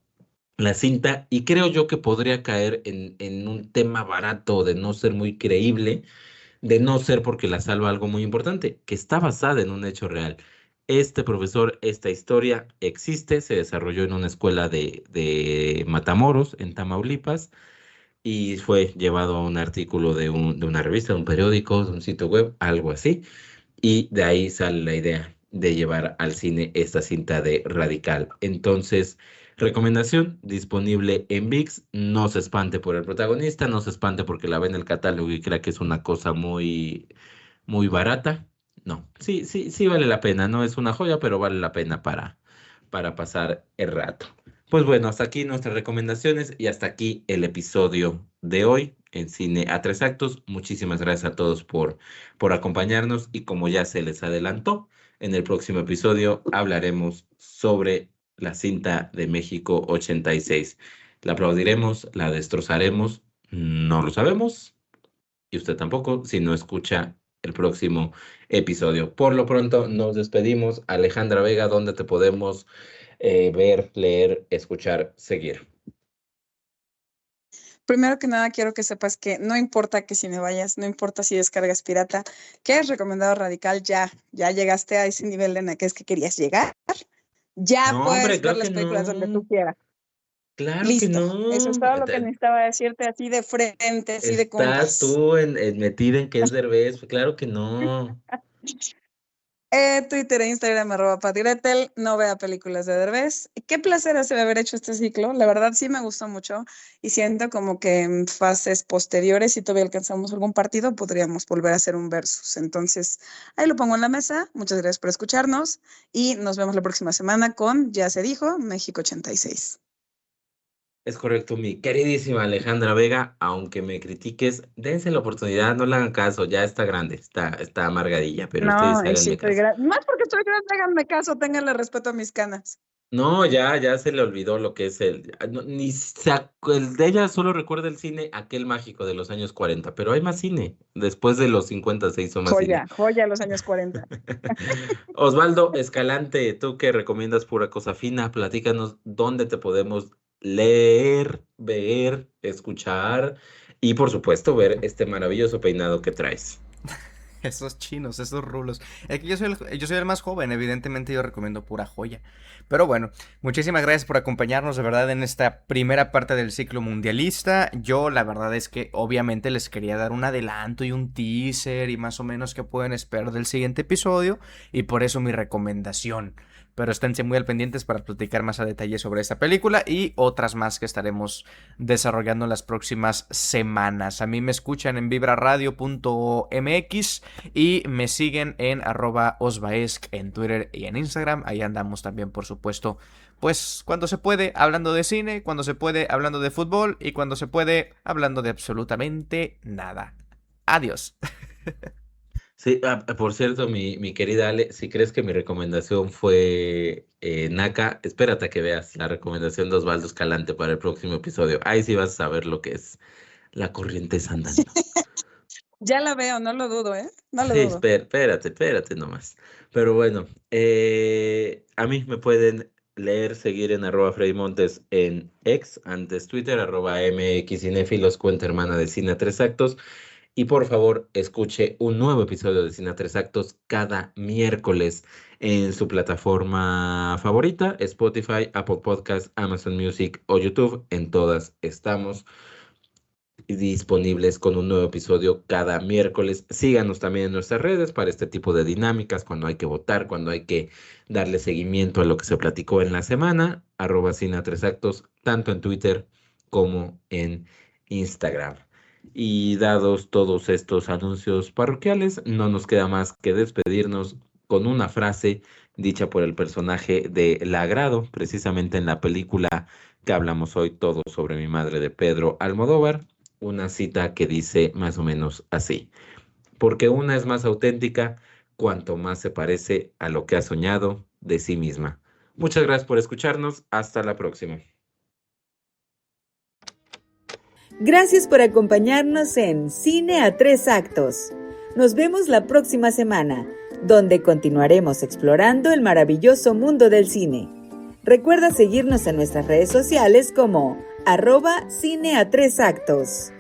la cinta y creo yo que podría caer en un tema barato de no ser muy creíble, de no ser porque la salva algo muy importante, que está basada en un hecho real. Este profesor, esta historia existe, se desarrolló en una escuela de Matamoros, en Tamaulipas, y fue llevado a un artículo de una revista, de un periódico, de un sitio web, algo así, y de ahí sale la idea de llevar al cine esta cinta de Radical. Entonces, recomendación disponible en ViX. No se espante por el protagonista, no se espante porque la ve en el catálogo y crea que es una cosa muy, muy barata. No, sí, sí, sí vale la pena. No es una joya, pero vale la pena para pasar el rato. Pues bueno, hasta aquí nuestras recomendaciones y hasta aquí el episodio de hoy en Cine a Tres Actos. Muchísimas gracias a todos por acompañarnos y como ya se les adelantó, en el próximo episodio hablaremos sobre la cinta de México 86. La aplaudiremos, la destrozaremos, no lo sabemos y usted tampoco si no escucha el próximo episodio. Por lo pronto nos despedimos. Alejandra Vega, ¿dónde te podemos ver, leer, escuchar, seguir? Primero que nada, quiero que sepas que no importa que cine vayas, no importa si descargas pirata, que es recomendado radical, ya llegaste a ese nivel en el que es que querías llegar. Ya No, hombre, puedes ver claro que las películas donde tú no. quieras. Claro que Listo. Eso es no. todo lo que necesitaba decirte así de frente, así de Estás compas. tú metida en que es Derbez. Claro que no. Twitter e Instagram @patiretel, no vea películas de Derbez. Qué placer haber hecho este ciclo, la verdad sí me gustó mucho y siento como que en fases posteriores, si todavía alcanzamos algún partido, podríamos volver a hacer un versus. Entonces, ahí lo pongo en la mesa, muchas gracias por escucharnos y nos vemos la próxima semana con, ya se dijo, México 86. Es correcto, mi queridísima Alejandra Vega, aunque me critiques, dense la oportunidad, no le hagan caso, ya está grande, está amargadilla, pero ustedes No, y sí, háganme caso. más porque estoy grande, háganme caso, ténganle respeto a mis canas. No, ya se le olvidó lo que es ni el de ella solo recuerda el cine aquel mágico de los años 40, pero hay más cine, después de los 50 se hizo más cine. Joya los años 40. Osvaldo Escalante, tú que recomiendas pura cosa fina, platícanos dónde te podemos leer, ver, escuchar y por supuesto ver este maravilloso peinado que traes. Esos chinos, esos rulos. Es que yo soy el más joven, evidentemente yo recomiendo pura joya. Pero bueno, muchísimas gracias por acompañarnos de verdad en esta primera parte del ciclo mundialista. Yo la verdad es que obviamente les quería dar un adelanto y un teaser y más o menos qué pueden esperar del siguiente episodio y por eso mi recomendación. Pero esténse muy al pendientes para platicar más a detalle sobre esta película y otras más que estaremos desarrollando en las próximas semanas. A mí me escuchan en vibraradio.mx y me siguen en @osvaesc en Twitter y en Instagram. Ahí andamos también, por supuesto, pues cuando se puede hablando de cine, cuando se puede hablando de fútbol y cuando se puede hablando de absolutamente nada. Adiós. Sí, por cierto, mi querida Ale, si crees que mi recomendación fue Naka, espérate a que veas la recomendación de Osvaldo Escalante para el próximo episodio. Ahí sí vas a saber lo que es la corrienteza andando. Ya la veo, no lo dudo, ¿eh? No lo Sí, dudo. espérate nomás. Pero bueno, a mí me pueden leer, seguir en @FreddyMontes en X, antes Twitter, @MXCinéfilos, cuenta hermana de Cine a Tres Actos. Y por favor, escuche un nuevo episodio de Cine a Tres Actos cada miércoles en su plataforma favorita, Spotify, Apple Podcasts, Amazon Music o YouTube. En todas estamos. disponibles con un nuevo episodio cada miércoles. Síganos también en nuestras redes para este tipo de dinámicas, cuando hay que votar, cuando hay que darle seguimiento a lo que se platicó en la semana, @cine3actos, tanto en Twitter como en Instagram. Y dados todos estos anuncios parroquiales, no nos queda más que despedirnos con una frase dicha por el personaje de Lagrado, precisamente en la película que hablamos hoy, Todo sobre mi madre, de Pedro Almodóvar. Una cita que dice más o menos así: porque una es más auténtica cuanto más se parece a lo que ha soñado de sí misma. Muchas gracias por escucharnos. Hasta la próxima. Gracias por acompañarnos en Cine a 3 actos. Nos vemos la próxima semana, donde continuaremos explorando el maravilloso mundo del cine. Recuerda seguirnos en nuestras redes sociales como @Cine a 3 actos.